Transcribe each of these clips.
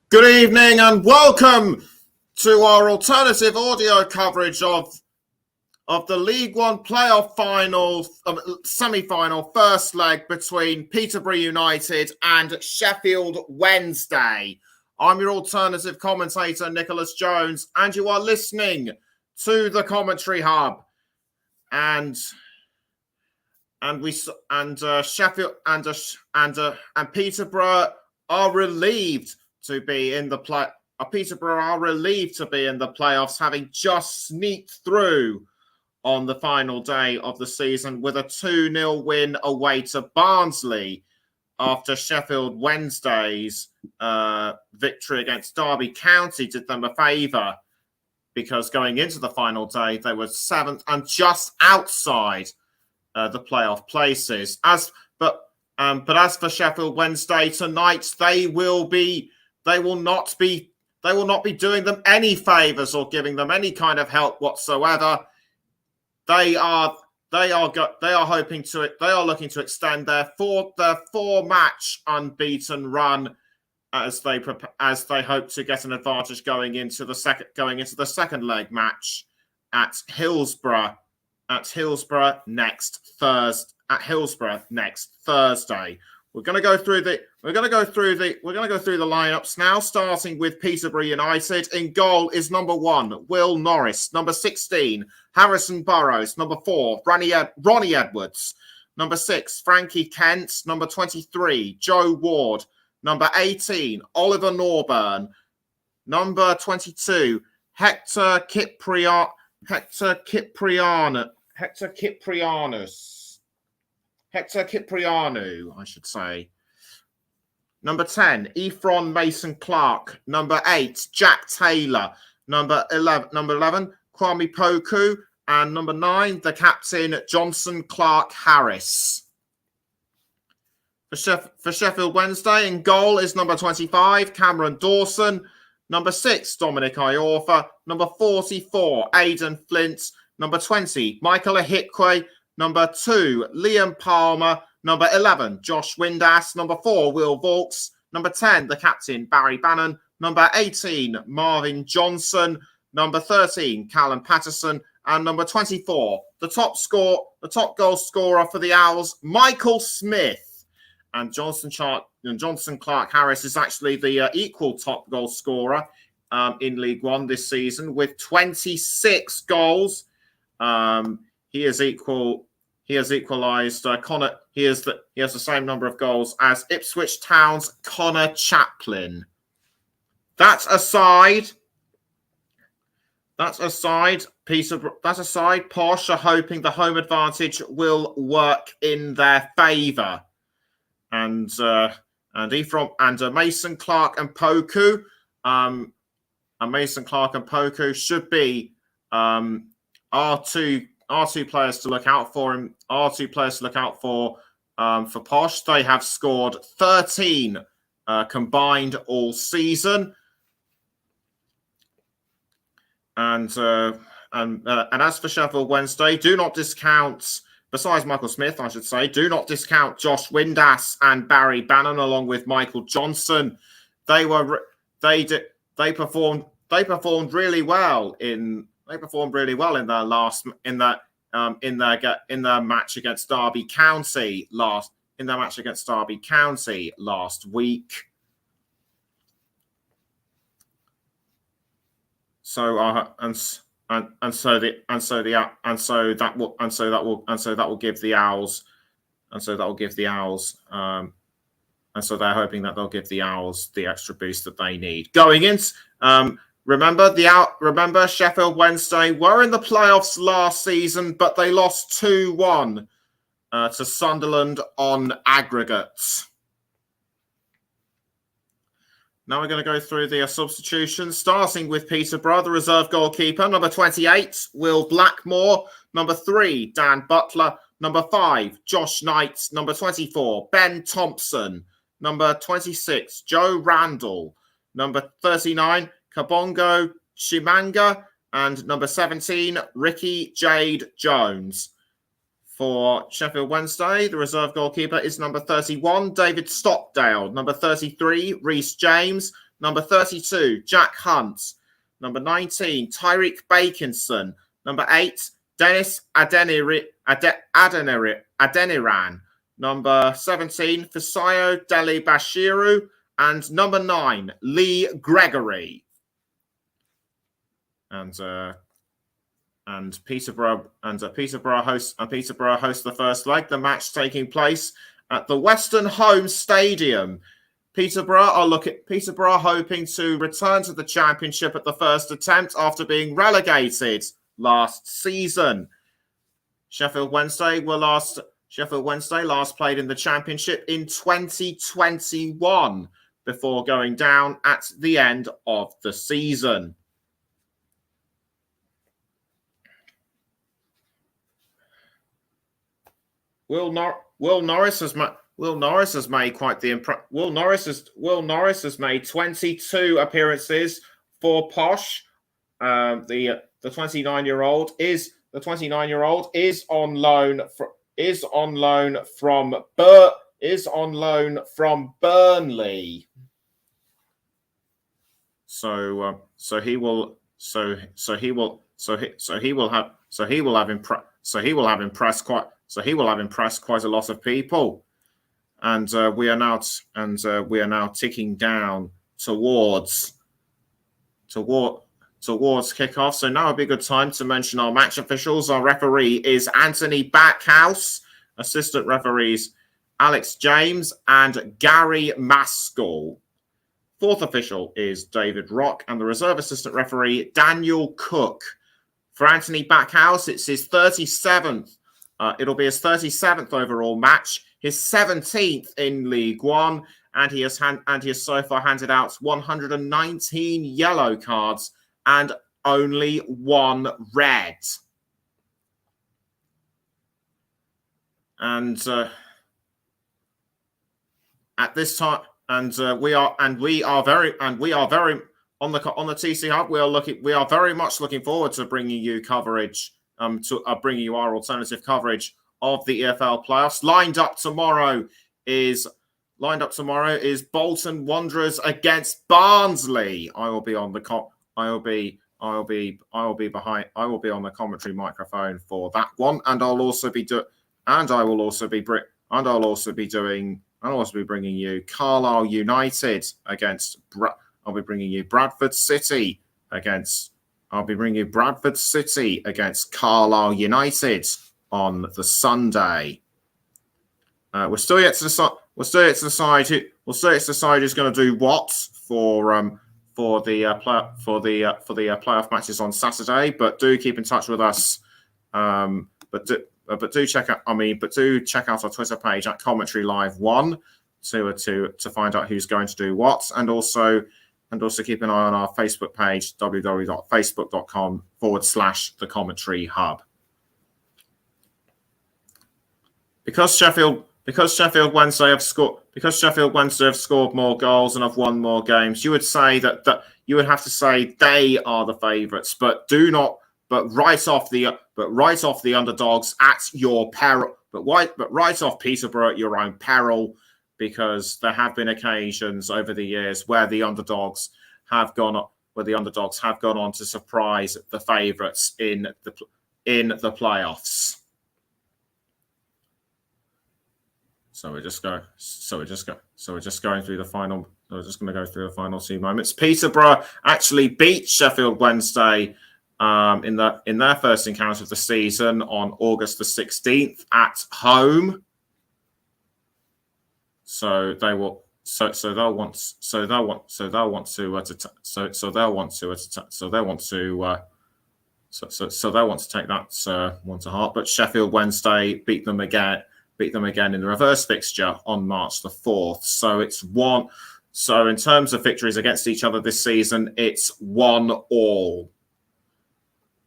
Good evening and welcome to our alternative audio coverage of the League One playoff final, semi-final first leg between Peterborough United and Sheffield Wednesday. I'm your alternative commentator, Nicholas Jones, and you are listening to the Commentary Hub. And Sheffield and Peterborough are relieved to be in the play. Peterborough are relieved to be in the playoffs, having just sneaked through on the final day of the season with a 2-0 win away to Barnsley after Sheffield Wednesday's victory against Derby County did them a favour, because going into the final day they were 7th and just outside the playoff places. But as for Sheffield Wednesday tonight, they will not be doing them any favours or giving them any kind of help whatsoever. They are looking to extend their four-match unbeaten run as they hope to get an advantage going into the second leg match at Hillsborough next Thursday. We're going to go through the lineups now, starting with Peterborough United. In goal is number 1, Will Norris. Number 16, Harrison Burrows. Number 4, Ronnie Edwards. Number 6, Frankie Kent. Number 23, Joe Ward. Number 18, Oliver Norburn. Number 22, Hector Kyprianou, I should say. Number 10, Ephron Mason-Clark. Number 8, Jack Taylor. Number 11, Kwame Poku. And number 9, the captain, Johnson Clark Harris. For Sheffield Wednesday, in goal is number 25, Cameron Dawson. Number 6, Dominic Iorfa. Number 44, Aidan Flint. Number 20, Michael Ahikwe. Number 2, Liam Palmer. Number 11, Josh Windass. Number 4, Will Vaulks. Number 10, the captain, Barry Bannon. Number 18, Marvin Johnson. Number 13, Callum Patterson. And number 24, the top goal scorer for the Owls, Michael Smith. And Johnson Clark Harris is actually the equal top goal scorer in League One this season with 26 goals. He has equalised Connor. He has the same number of goals as Ipswich Town's Connor Chaplin. That aside, Posh are hoping the home advantage will work in their favour. And Mason Clark and Poku, should be our two players to look out for. For Posh, they have scored 13 combined all season. And as for Sheffield Wednesday, do not discount. Besides Michael Smith, I should say, do not discount Josh Windass and Barry Bannon along with Michael Johnson. They performed really well in their match against Derby County last week. So that will give the Owls, and so they're hoping that they'll give the Owls the extra boost that they need going in. Remember Sheffield Wednesday were in the playoffs last season, but they lost 2-1 to Sunderland on aggregates. Now we're going to go through the substitutions, starting with Peterborough, the reserve goalkeeper. Number 28, Will Blackmore. Number 3, Dan Butler. Number 5, Josh Knight. Number 24, Ben Thompson. Number 26, Joe Randall. Number 39, Kabongo Chimanga. And number 17, Ricky Jade Jones. For Sheffield Wednesday, the reserve goalkeeper is number 31, David Stockdale. Number 33, Reece James. Number 32, Jack Hunt. Number 19, Tyreek Bakinson. Number 8, Dennis Adeniran. Number 17, Fisayo Deli Bashiru. And number 9, Lee Gregory. And Peterborough hosts the first leg. The match taking place at the Western Home Stadium. Peterborough hoping to return to the Championship at the first attempt after being relegated last season. Sheffield Wednesday last played in the Championship in 2021 before going down at the end of the season. Will Norris has made quite the impression. Will Norris has made 22 appearances for Posh. The 29-year-old is on loan from Burnley. So he will have impressed quite a lot of people, and we are now ticking down towards kickoff. So now would be a good time to mention our match officials. Our referee is Anthony Backhouse, assistant referees Alex James and Gary Maskell. Fourth official is David Rock, and the reserve assistant referee Daniel Cook. For Anthony Backhouse, it's his 37th. It'll be his 37th overall match, his 17th in League One, and he has so far handed out 119 yellow cards and only 1 red. And at this time, we are very on the TC Hub. We are very much looking forward to bringing you coverage. Bringing you our alternative coverage of the EFL playoffs. Lined up tomorrow is Bolton Wanderers against Barnsley. I will be on the commentary microphone for that one, and I'll also be bringing you Carlisle United against. I'll be bringing you Bradford City against. I'll be bringing you Bradford City against Carlisle United on the Sunday. We're still yet to decide. Who's going to do what for the playoff matches on Saturday. But do keep in touch with us. But do check out our Twitter page at Commentary Live 1 to find out who's going to do what, and also keep an eye on our Facebook page, www.facebook.com/The Commentary Hub. Because Sheffield Wednesday have scored more goals and have won more games, you would say that you would have to say they are the favourites, but write off the underdogs at your peril. But write off Peterborough at your own peril, because there have been occasions over the years where the underdogs have gone on to surprise the favourites in the playoffs. So we're just going through the final. We're just going to go through the final 2 moments. Peterborough actually beat Sheffield Wednesday in their first encounter of the season on August the 16th at home. So they'll want to take that one to heart. But Sheffield Wednesday beat them again in the reverse fixture on March the 4th. So it's one. So in terms of victories against each other this season, it's 1-1.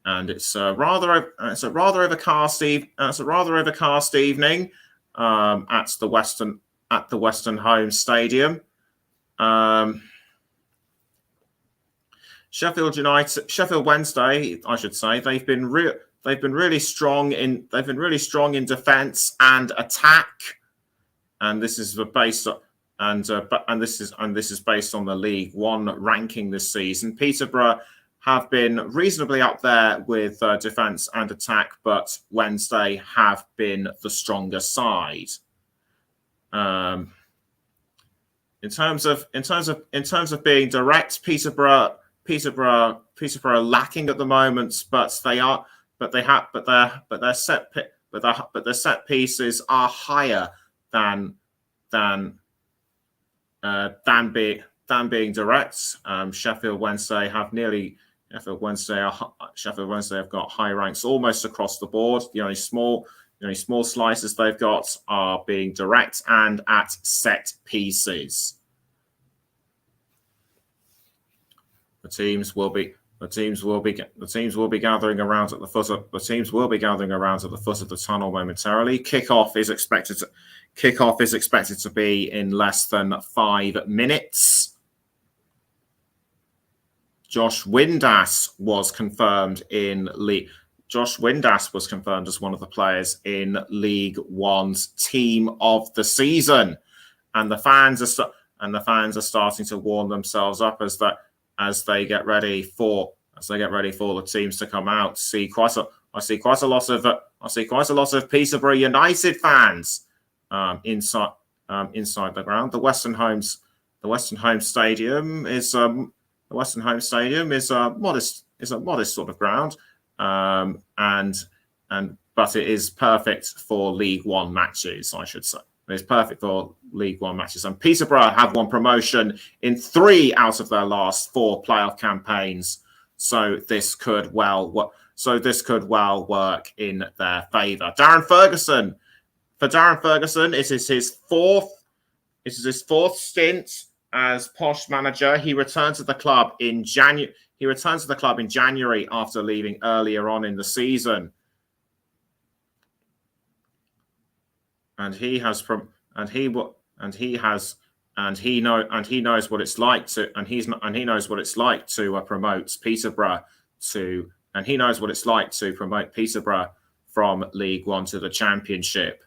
And it's a rather overcast evening at the Western Home Stadium. Sheffield Wednesday, I should say, they've been really strong in defence and attack, and this is based and this is based on the League One ranking this season. Peterborough have been reasonably up there with defence and attack, but Wednesday have been the stronger side. In terms of being direct, Peterborough lacking at the moment, but their set pieces are higher than being direct. Sheffield Wednesday have got high ranks almost across the board. The only small slices they've got are being direct and at set pieces. The teams will be gathering around at the foot of the tunnel momentarily. Kickoff is expected to be in less than 5 minutes. Josh Windass was confirmed as one of the players in League One's Team of the Season, and the fans are starting to warm themselves up as they get ready for the teams to come out. I see quite a lot of Peterborough United fans inside the ground. The Western Home Stadium is a modest sort of ground, but it is perfect for League One matches, I should say. It's perfect for League One matches. And Peterborough have won promotion in 3 out of their last 4 playoff campaigns. So this could well work in their favour. Darren Ferguson. For Darren Ferguson, it is his fourth stint as Posh manager. He returned to the club in January. After leaving earlier on in the season. And he knows what it's like to promote Peterborough from League One to the Championship.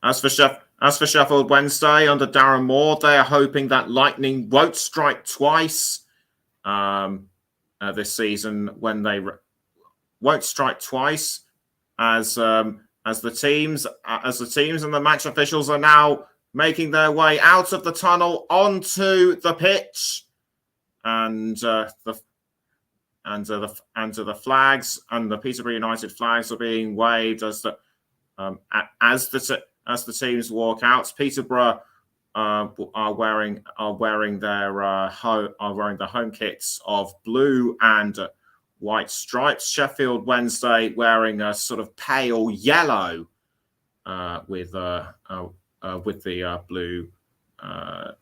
As for Sheffield Wednesday under Darren Moore, they are hoping that lightning won't strike twice this season. When they won't strike twice, as the teams and the match officials are now making their way out of the tunnel onto the pitch, and the flags and the Peterborough United flags are being waved as the teams walk out. Peterborough are wearing their home kits of blue and white stripes. Sheffield Wednesday wearing a sort of pale yellow with the blue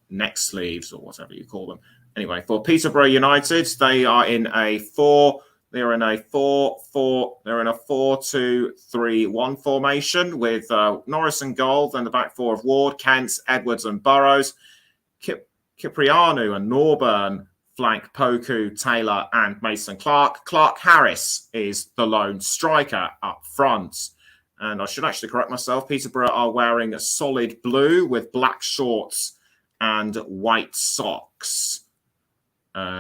neck sleeves or whatever you call them. Anyway, for Peterborough United, they are in a 4-2-3-1 formation with Norris and goal, then the back 4 of Ward, Kent, Edwards and Burrows. Cipriano and Norburn flank Poku, Taylor and Mason Clark. Clark Harris is the lone striker up front. And I should actually correct myself. Peterborough are wearing a solid blue with black shorts and white socks.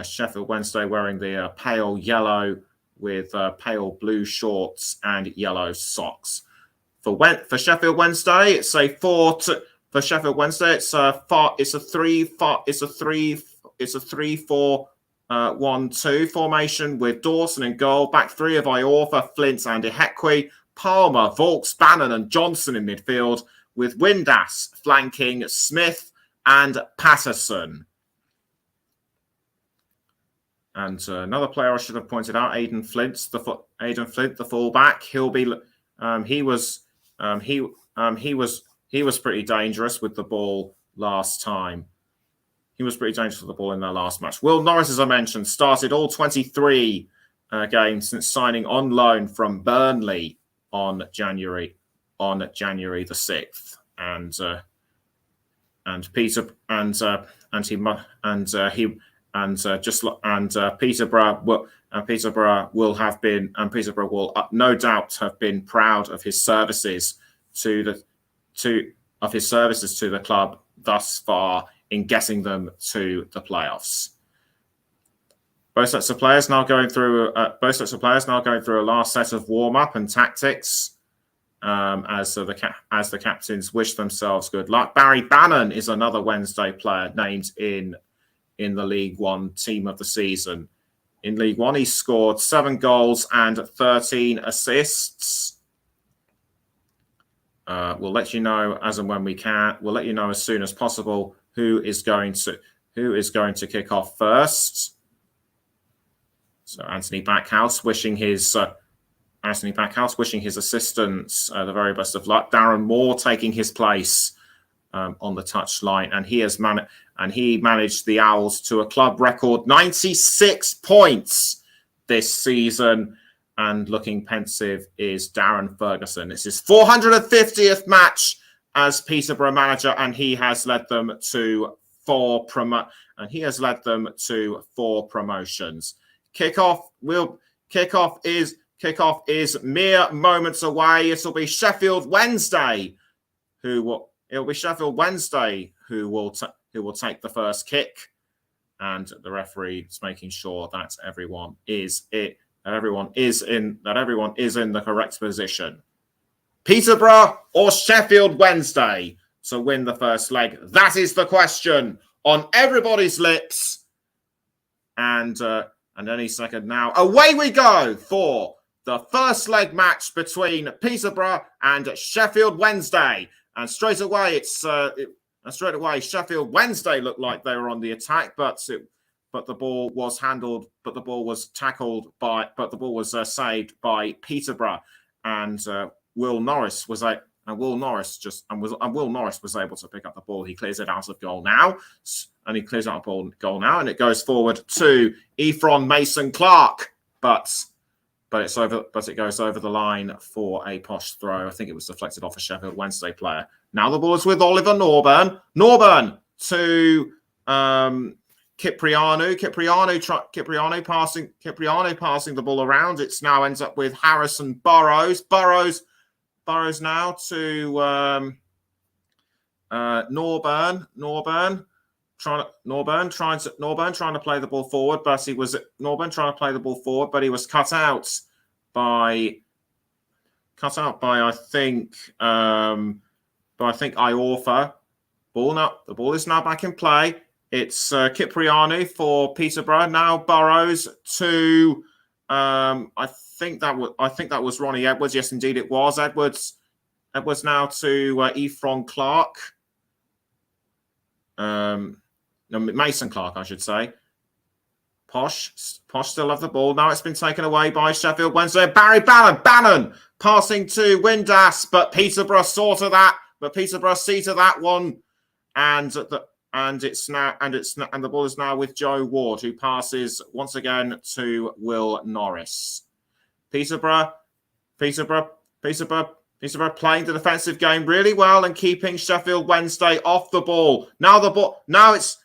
Sheffield Wednesday wearing the pale yellow with pale blue shorts and yellow socks. For Sheffield Wednesday, it's a 3-4-1-2 formation with Dawson in goal, back 3 of Iorfa, Flint and Ihekwe, Palmer, Volks, Bannon and Johnson in midfield, with Windass flanking Smith and Patterson. And another player I should have pointed out, Aidan Flint, the fullback. He was pretty dangerous with the ball last time. He was pretty dangerous with the ball in their last match. Will Norris, as I mentioned, started all 23 games since signing on loan from Burnley on January the 6th, Peterborough will no doubt have been proud of his services to services to the club thus far in getting them to the playoffs. Both sets of players now going through a last set of warm-up and tactics as the captains wish themselves good luck. Barry Bannon is another Wednesday player named in the League One Team of the Season. In League One, he scored 7 goals and 13 assists. We'll let you know as and when we can. We'll let you know as soon as possible who is going to kick off first. So Anthony Backhouse wishing his assistants the very best of luck. Darren Moore taking his place on the touchline, and he managed the Owls to a club record 96 points this season. And looking pensive is Darren Ferguson. It's his 450th match as Peterborough manager, and he has led them to 4 promotions. Kickoff is mere moments away. It'll be Sheffield Wednesday who will take the first kick, and the referee is making sure that everyone is in the correct position. Peterborough or Sheffield Wednesday to win the first leg? That is the question on everybody's lips. And any second now, away we go for the first leg match between Peterborough and Sheffield Wednesday. And straight away, Sheffield Wednesday looked like they were on the attack, but the ball was saved by Peterborough, and Will Norris was able to pick up the ball. He clears it out of goal now, and it goes forward to Ephron Mason Clark, but it goes over the line for a posh throw. I think it was deflected off a Sheffield Wednesday player. Now the ball is with Oliver Norburn. Norburn to Cipriano passing the ball around. It now ends up with Harrison Burrows. Burrows now to Norburn trying to play the ball forward, but he was cut out by I think Iorfa. The ball is now back in play. It's Cipriano for Peterborough. Now Burrows to I think that was Ronnie Edwards. Yes, indeed it was. Edwards now to Ephron Clark. Mason Clark, I should say. Posh still have the ball. Now it's been taken away by Sheffield Wednesday. Barry Bannon passing to Windass, but Peterborough see to that one, and the ball is now with Joe Ward, who passes once again to Will Norris. Peterborough playing the defensive game really well and keeping Sheffield Wednesday off the ball. Now it's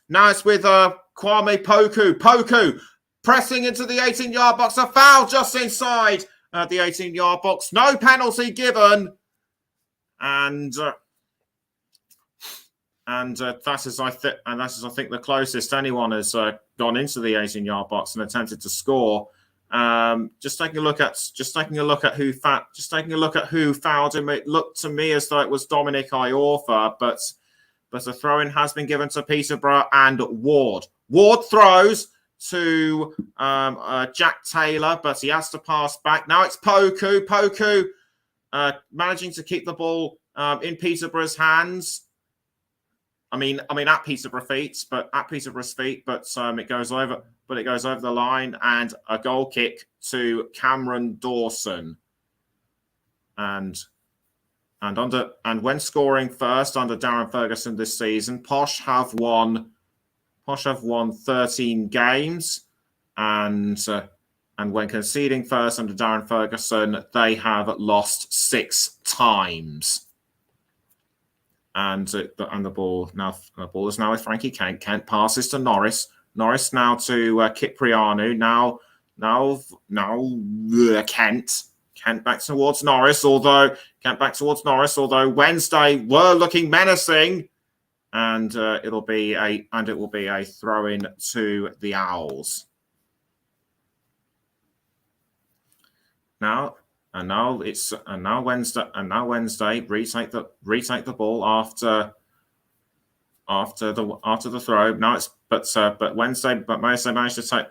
with Kwame Poku. Poku pressing into the 18-yard box. A foul just inside the 18-yard box. No penalty given, and that is I think the closest anyone has gone into the 18-yard box and attempted to score. Just taking a look at who fouled him. It looked to me as though it was Dominic Iorfa, but a throw-in has been given to Peterborough and Ward. Ward throws to Jack Taylor, but he has to pass back. Now it's Poku. Poku managing to keep the ball in Peterborough's hands. I mean, at Peterborough's feet, but it goes over the line, and a goal kick to Cameron Dawson. And when scoring first under Darren Ferguson this season, Posh have won 13 games, and when conceding first under Darren Ferguson, they have lost 6 times. And the ball is now with Frankie Kent. Kent passes to Norris. Norris now to Cipriano. Now Kent Kent back towards Norris, although Wednesday were looking menacing, and it will be a throw-in to the Owls. Now Wednesday retake the ball after the throw. Now it's but Wednesday managed to take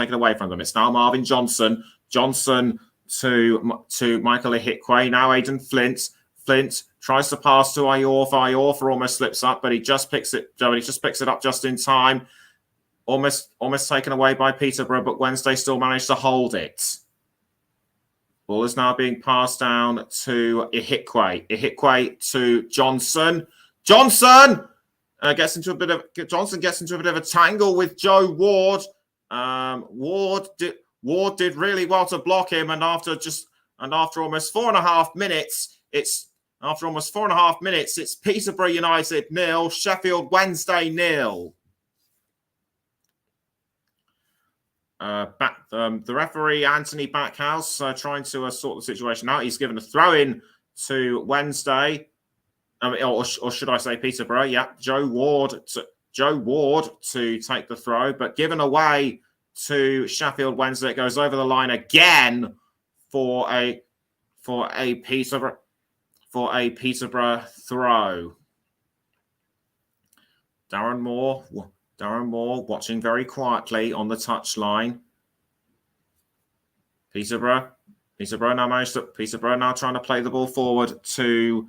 it away from them. It's now Marvin Johnson to Michael Ihikwe. Now Aidan Flint tries to pass to Iorfa. Iorfa almost slips up, but he just picks it up just in time. Almost taken away by Peterborough, but Wednesday still managed to hold it. Ball is now being passed down to Ihikwe. Ihikwe to Johnson. Johnson gets into a bit of a tangle with Joe Ward. Ward did really well to block him, and after almost 4.5 minutes, it's Peterborough United 0, Sheffield Wednesday 0. The referee Anthony Backhouse trying to sort the situation out. He's given a throw in to Wednesday, or should I say Peterborough? Yeah, Joe Ward to take the throw, but given away to Sheffield Wednesday. It goes over the line again for a Peterborough throw. Darren Moore watching very quietly on the touchline. Peterborough now trying to play the ball forward to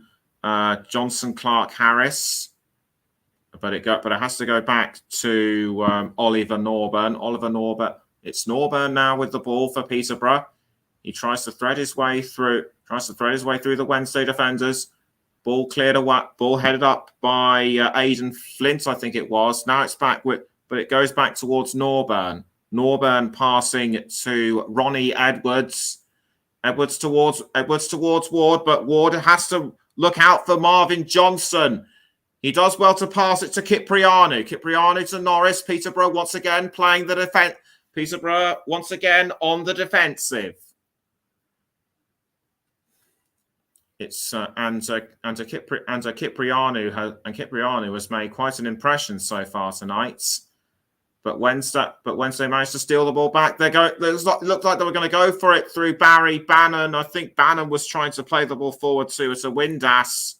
Johnson Clark Harris. But it has to go back to Oliver Norburn. It's Norburn now with the ball for Peterborough. He tries to thread his way through the Wednesday defenders. Ball cleared away. Ball headed up by Aidan Flint, I think it was. Now it's back but it goes back towards Norburn. Norburn passing to Ronnie Edwards. Edwards towards Ward, but Ward has to look out for Marvin Johnson. He does well to pass it to Cipriano. Cipriano to Norris. Peterborough once again playing the defense. Peterborough once again on the defensive. It's Cipriano has made quite an impression so far tonight. But Wednesday managed to steal the ball back. It looked like they were going to go for it through Barry Bannon. I think Bannon was trying to play the ball forward to Windass,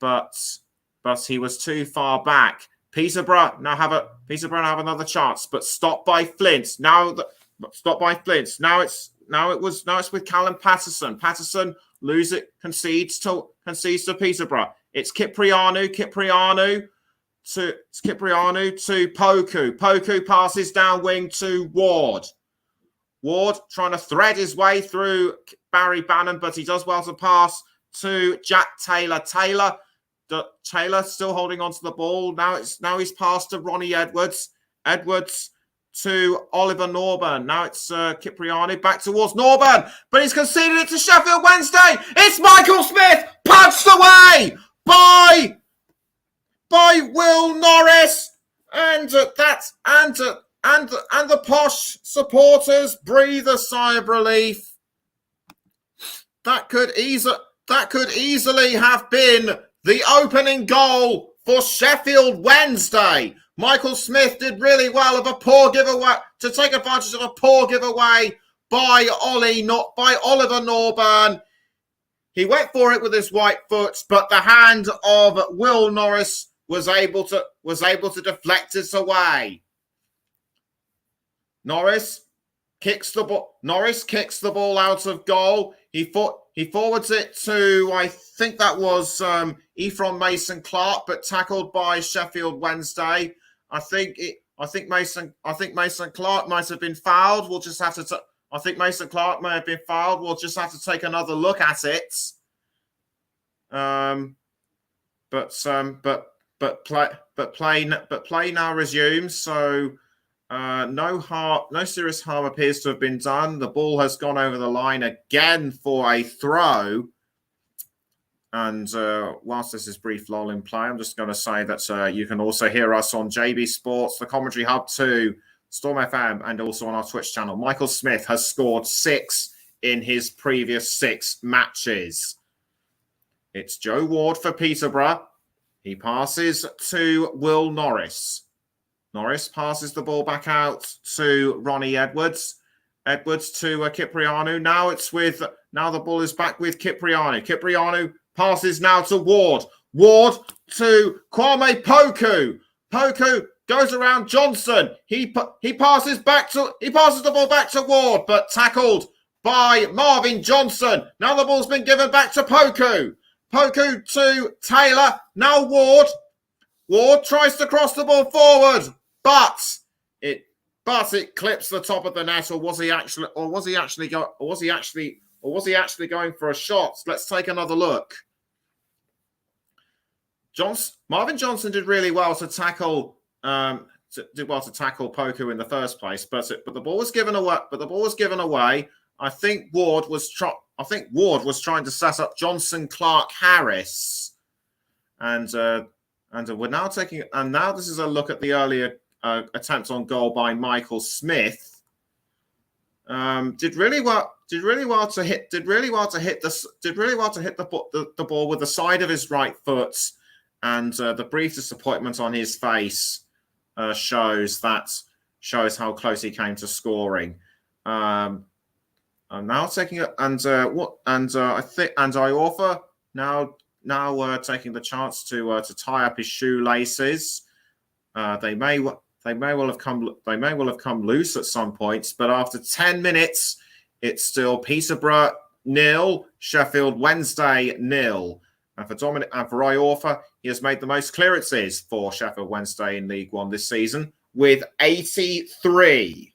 but he was too far back. Peterborough now have another chance, but stopped by Flint. Now it's with Callum Patterson. Patterson concedes to Peterborough. It's Cipriano to Poku. Poku passes down wing to Ward. Ward trying to thread his way through Barry Bannon, but he does well to pass to Jack Taylor. Taylor still holding on to the ball. Now he's passed to Ronnie Edwards. Edwards to Oliver Norburn. Now it's Cipriano back towards Norburn, but he's conceded it to Sheffield Wednesday. It's Michael Smith, punched away by Will Norris, and the posh supporters breathe a sigh of relief. That could easily have been the opening goal for Sheffield Wednesday. Michael Smith did really well to take advantage of a poor giveaway by Oliver Norburn. He went for it with his right foot, but the hand of Will Norris was able to deflect it away. Norris kicks the ball out of goal. He forwards it to, I think that was Ephron Mason Clark, but tackled by Sheffield Wednesday. I think Mason Clark might have been fouled. We'll just have to. I think Mason Clark may have been fouled. We'll just have to take another look at it. But play now resumes. So no serious harm appears to have been done. The ball has gone over the line again for a throw. And whilst this is brief lull in play, I'm just going to say that you can also hear us on JB Sports, the Commentary Hub 2, Storm FM, and also on our Twitch channel. Michael Smith has scored 6 in his previous 6 matches. It's Joe Ward for Peterborough. He passes to Will Norris. Norris passes the ball back out to Ronnie Edwards. Edwards to Kyprianou. Now the ball is back with Kyprianou. Kyprianou passes now to Ward. Ward to Kwame Poku. Poku goes around Johnson. He passes the ball back to Ward, but tackled by Marvin Johnson. Now the ball's been given back to Poku. Poku to Taylor. Now Ward. Ward tries to cross the ball forward, but it clips the top of the net. Or was he actually going for a shot? Let's take another look. Marvin Johnson did really well to tackle Poku in the first place, but the ball was given away. I think Ward was trying to set up Johnson Clark Harris, and we're now taking. And now this is a look at the earlier attempt on goal by Michael Smith. Did really well to hit the ball with the side of his right foot, and the brief disappointment on his face shows how close he came to scoring. I'm now taking it, Iorfa now taking the chance to tie up his shoelaces. They may well have come loose at some points, but after 10 minutes, it's still Peterborough 0, Sheffield Wednesday 0. And for Iorfa, he has made the most clearances for Sheffield Wednesday in League One this season with 83.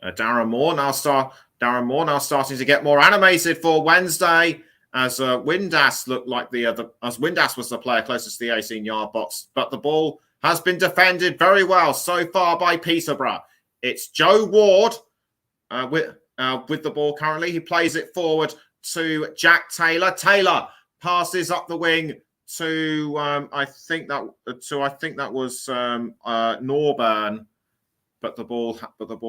Darren Moore now starting to get more animated for Wednesday as Windass looked like Windass was the player closest to the 18-yard box, but the ball has been defended very well so far by Peterborough. It's Joe Ward with the ball currently. He plays it forward to Jack Taylor. Taylor passes up the wing to I think that was Norburn. But the ball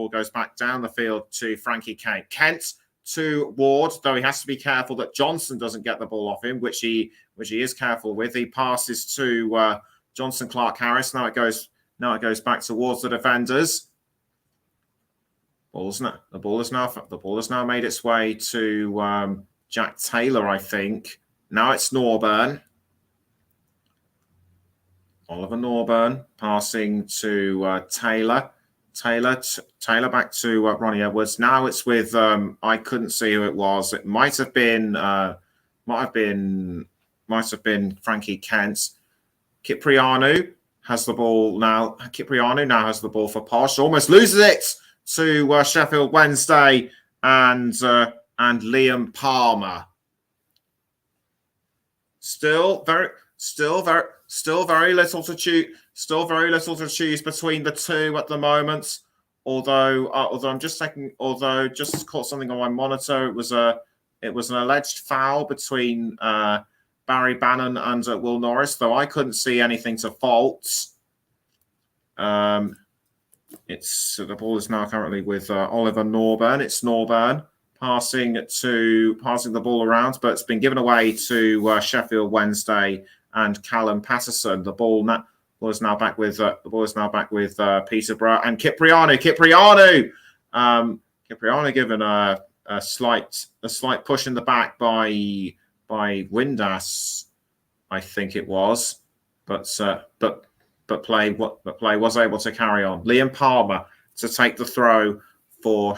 goes back down the field to Frankie Kent. Kent to Ward, though he has to be careful that Johnson doesn't get the ball off him, which he is careful with. He passes to Johnson Clark Harris. Now it goes back towards the defenders. The ball has now made its way to Jack Taylor, I think. Now it's Norburn. Oliver Norburn passing to Taylor. Taylor back to Ronnie Edwards. Now it's with I couldn't see who it was. It might have been Frankie Kent. Kyprianou has the ball now. Kyprianou now has the ball for Posh. Almost loses it to Sheffield Wednesday and Liam Palmer. Still very little to choose. Still very little to choose between the two at the moment. Although just caught something on my monitor. It was an alleged foul between Barry Bannon and Will Norris, though I couldn't see anything to fault. The ball is now currently with Oliver Norburn. It's Norburn passing the ball around, but it's been given away to Sheffield Wednesday and Callum Patterson. The ball is now back with Peterborough and Kyprianou. Kyprianou given a slight push in the back by Windass, I think it was, but play was able to carry on. Liam Palmer to take the throw for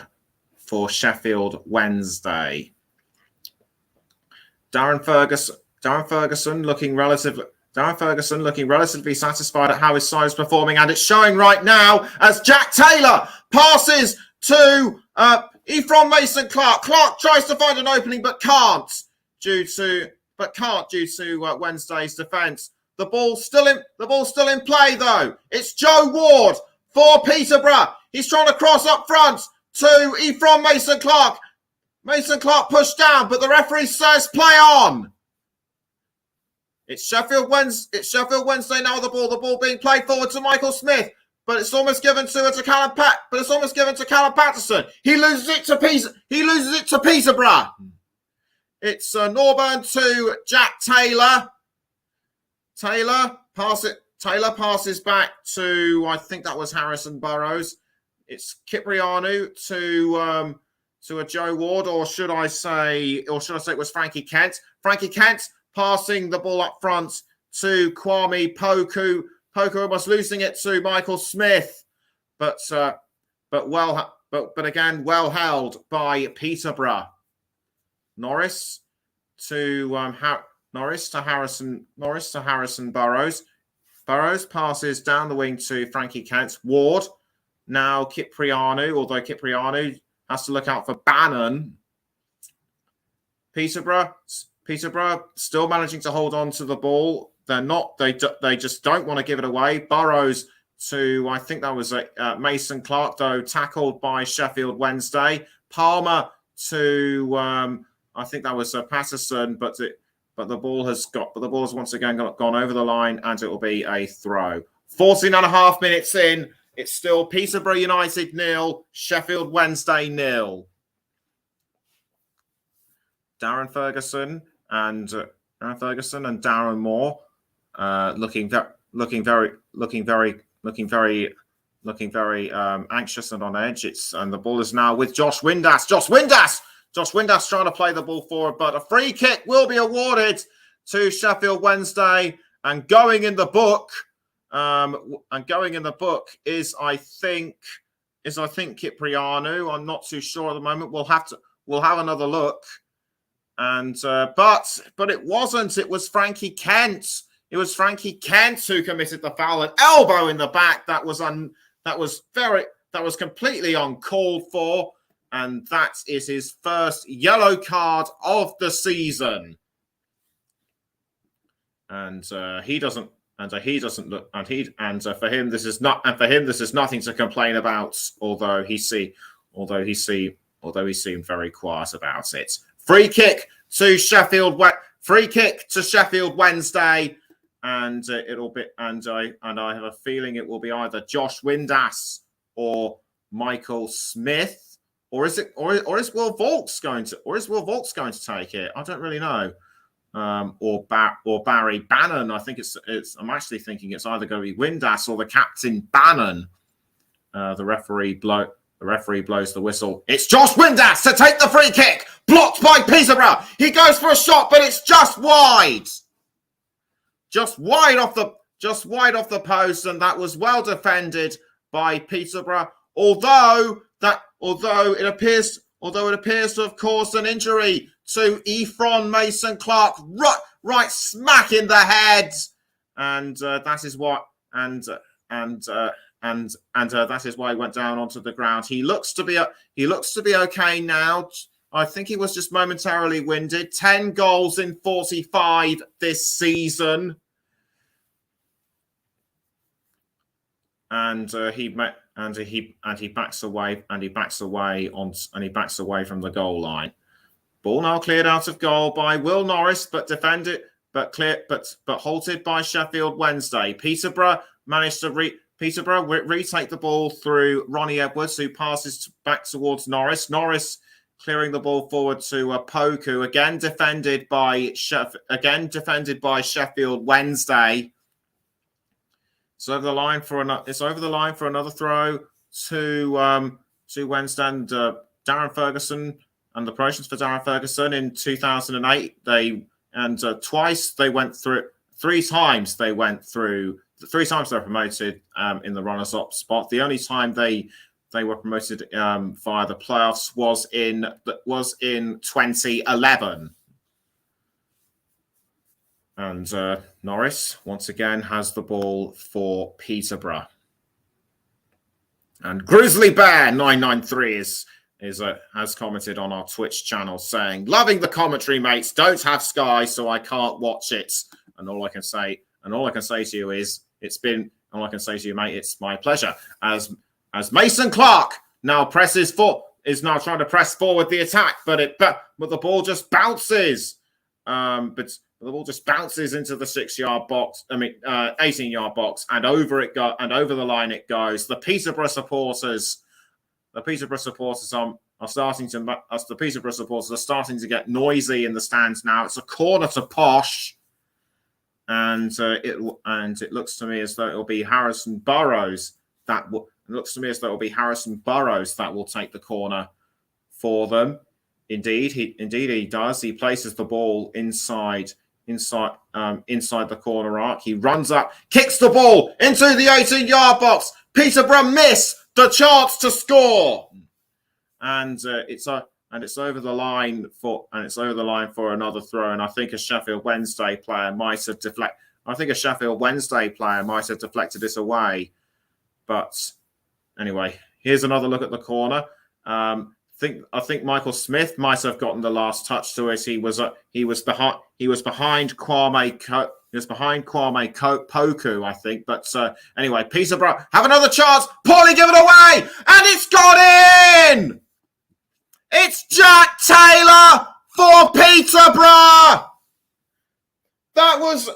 Sheffield Wednesday. Darren Ferguson looking relatively satisfied at how his side is performing, and it's showing right now as Jack Taylor passes to Ephron Mason Clark. Clark tries to find an opening but can't due to Wednesday's defence. The ball's still in play though. It's Joe Ward for Peterborough. He's trying to cross up front to Ephron Mason Clark. Mason Clark pushed down, but the referee says play on. It's Sheffield Wednesday now. The ball being played forward to Michael Smith. but it's almost given to Callum Patterson. He loses it to Peterborough. It's Norburn to Jack Taylor. Taylor passes back to, I think that was Harrison Burrows. It's Cipriano to a Joe Ward, or should I say it was Frankie Kent. Frankie Kent passing the ball up front to Kwame Poku. Poku almost losing it to Michael Smith, but again well held by Peterborough. Norris to Harrison Burrows. Burrows passes down the wing to Frankie Kent. Ward now Cipriano, although Cipriano has to look out for Bannon. Peterborough still managing to hold on to the ball. They just don't want to give it away. Burrows to, I think that was Mason Clark, though, tackled by Sheffield Wednesday. Palmer to, I think that was Patterson, but the ball has once again gone over the line, and it will be a throw. 14.5 minutes in. It's still Peterborough United 0, Sheffield Wednesday 0. Darren Ferguson and Darren Moore looking very anxious and on edge. And the ball is now with Josh Windass. Josh Windass trying to play the ball forward, but a free kick will be awarded to Sheffield Wednesday. And going in the book is I think Cipriano. I'm not too sure at the moment. We'll have another look. And but it wasn't. It was Frankie Kent. It was Frankie Kent who committed the foul. An elbow in the back that was completely uncalled for, and that is his first yellow card of the season. And he doesn't look. And for him this is nothing to complain about. Although he seemed very quiet about it. Free kick to Sheffield Wednesday, and it'll be. And I have a feeling it will be either Josh Windass or Michael Smith, or is Will Vaulks going to take it? I don't really know. Or Barry Bannon. I think I'm actually thinking it's either going to be Windass or the captain Bannon. The referee blows the whistle. It's Josh Windass to take the free kick. Blocked by Peterborough. He goes for a shot, but it's just wide. Just wide off the post, and that was well defended by Peterborough. Although it appears to have caused an injury to Ephron Mason Clark, right smack in the head, and that is what that is why he went down onto the ground. He looks to be okay now. I think he was just momentarily winded. 10 goals in 45 this season, and he backs away from the goal line. Ball now cleared out of goal by Will Norris, but halted by Sheffield Wednesday. Peterborough managed to retake the ball through Ronnie Edwards, who passes back towards Norris. Norris clearing the ball forward to Poku, again defended by Sheffield Wednesday. It's over the line for another throw to Wednesday. And Darren Ferguson, and the promotions for Darren Ferguson in 2008. Three times they were promoted in the runners-up spot. The only time they were promoted via the playoffs was in 2011. And Norris once again has the ball for Peterborough. And Grizzly Bear 993 has commented on our Twitch channel saying, "Loving the commentary, mates. Don't have Sky, so I can't watch it." And all I can say to you is, mate, it's my pleasure. As Mason Clark now is now trying to press forward the attack, but the ball just bounces but the ball just bounces into the 6-yard box. 18-yard box, and over the line it goes. The Peterborough supporters are starting to get noisy in the stands now. It's a corner to Posh, and it looks to me as though it'll be Harrison Burrows that will. It looks to me as though it'll be Harrison Burrows that will take the corner for them. Indeed, he does. He places the ball inside the corner arc. He runs up, kicks the ball into the 18-yard box. Peterborough miss the chance to score, and it's over the line for another throw. And I think a Sheffield Wednesday player might have deflected this away. But anyway, here's another look at the corner. I think Michael Smith might have gotten the last touch to it. He was behind Kwame Poku, I think. But anyway, Peterborough have another chance. Poorly given away, and it's gone in. It's Jack Taylor for Peterborough. That was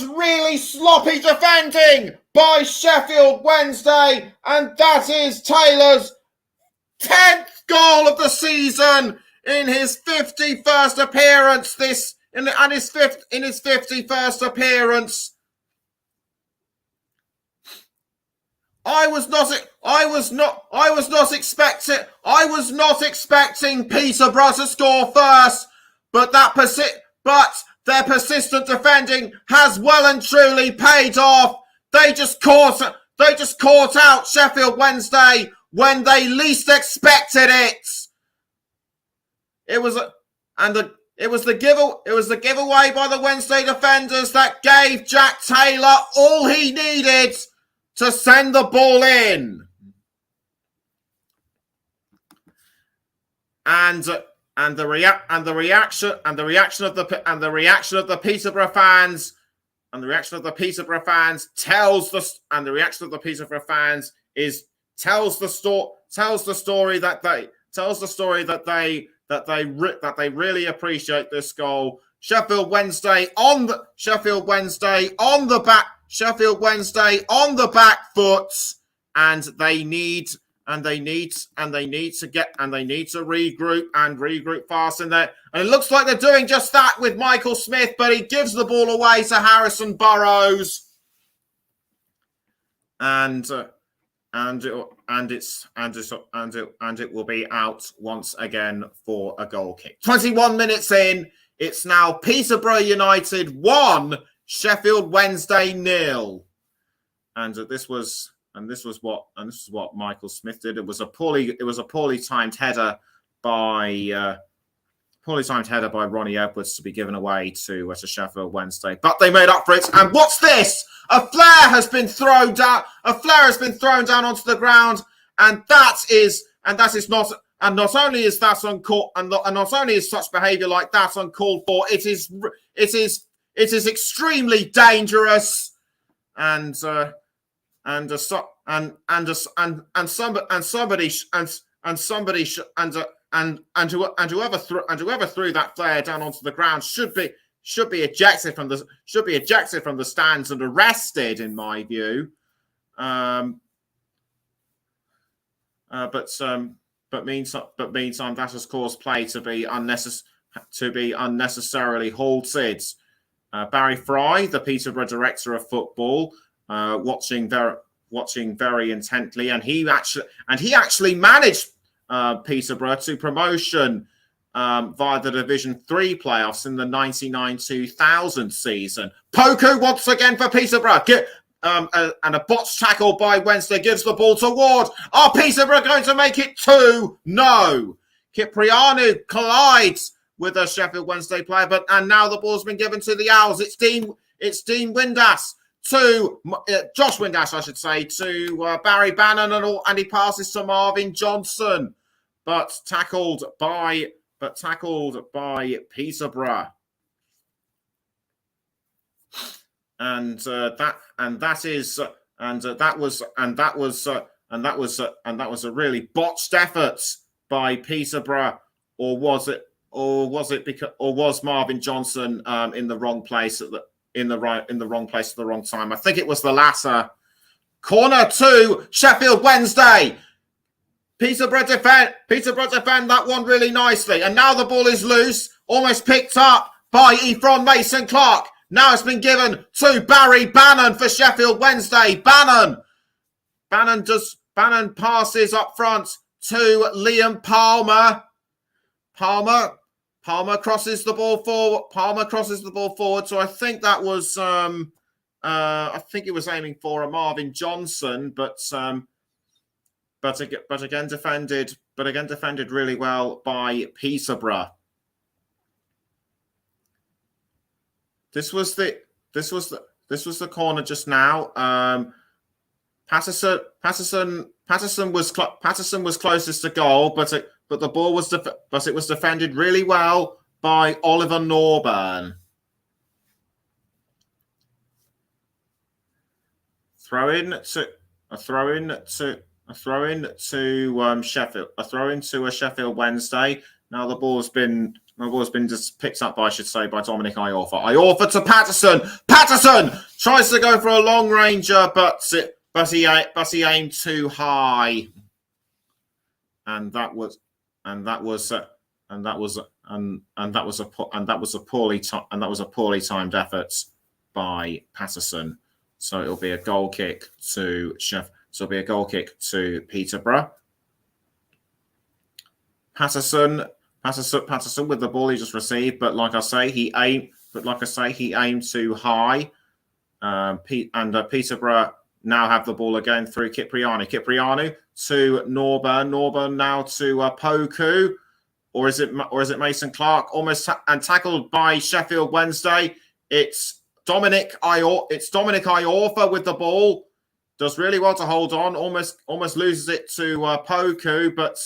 really sloppy defending by Sheffield Wednesday, and that is Taylor's 10th goal of the season in his 51st appearance. In his 51st appearance. I was not expecting Peterborough to score first, but their persistent defending has well and truly paid off. They just caught out Sheffield Wednesday when they least expected it. It was the giveaway by the Wednesday defenders that gave Jack Taylor all he needed to send the ball in. And the reaction of the Peterborough fans tells the story that they really appreciate this goal. Sheffield Wednesday on the back foot, and they need to regroup fast in there. And it looks like they're doing just that with Michael Smith, but he gives the ball away to Harrison Burrows, and it will be out once again for a goal kick. 21 minutes in, it's now Peterborough United 1, Sheffield Wednesday 0. And this was what Michael Smith did. It was a poorly timed header by Ronnie Edwards to be given away to Sheffield Wednesday, but they made up for it. And what's this? A flare has been thrown down. Onto the ground, and not only is that uncalled, and not only is such behaviour like that uncalled for, it is extremely dangerous, and whoever threw that flare down onto the ground should be ejected from the stands and arrested, in my view. But meantime, that has caused play to be unnecessarily halted. Barry Fry, the Peterborough director of football, watching very intently, and he actually managed Peterborough to promotion via the Division 3 playoffs in the 99-2000 season. Poku once again for Peterborough. And a botched tackle by Wednesday gives the ball to Ward. Are Peterborough going to make it 2? No. Kiprianu collides with a Sheffield Wednesday player, and now the ball's been given to the Owls. It's Dean Windass to Josh Windass, I should say, to Barry Bannon, and he passes to Marvin Johnson, but tackled by Peterborough. And that was a really botched effort by Peterborough, or was or was it because, or was Marvin Johnson in the wrong place in the wrong place at the wrong time? I think it was the latter. Corner 2, Sheffield Wednesday. Peterborough defend that one really nicely, and now the ball is loose, almost picked up by Ephron Mason-Clark. Now it's been given to Barry Bannon for Sheffield Wednesday. Bannon passes up front to Liam Palmer. Palmer crosses the ball forward. So I think that was I think he was aiming for a Marvin Johnson, but again defended really well by Peterborough. This was the corner just now. Patterson was closest to goal, but the ball was it was defended really well by Oliver Norburn. A throw in to a Sheffield Wednesday. Now the ball's been just picked up by, I should say, by Dominic Iorfa. Iorfa to Patterson. Patterson tries to go for a long ranger, but he aimed too high, and that was a poorly timed effort by Patterson. So it'll be a goal kick to Peterborough. Patterson with the ball he just received, but like I say, he aimed too high. Peterborough now have the ball again through Cipriani. Cipriani to Norburn. Norburn now to Poku, or is it Mason Clark? Almost and tackled by Sheffield Wednesday. It's Dominic Iorfa with the ball. Does really well to hold on. Almost loses it to Poku, but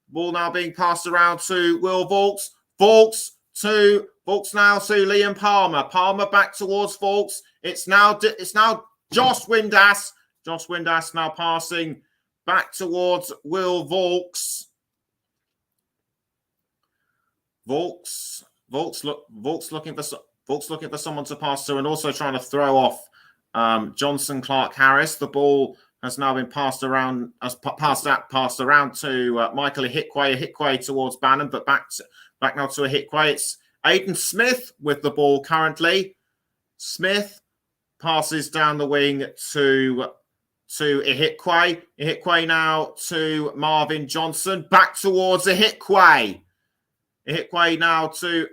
ball now being passed around to Will Vaulks. Vaulks now to Liam Palmer. Palmer back towards Vaulks. It's now Josh Windass. Josh Windass now passing back towards Will Vaulks. Vaulks looking for someone to pass to, and also trying to throw off Johnson Clark Harris. The ball has now been passed around to Michael Ihikwe towards Bannon, but back now to Ihikwe. It's Aidan Smith with the ball currently. Smith passes down the wing to Ihikwe. Ihikwe now to Marvin Johnson. Back towards Ihikwe. Ihikwe now to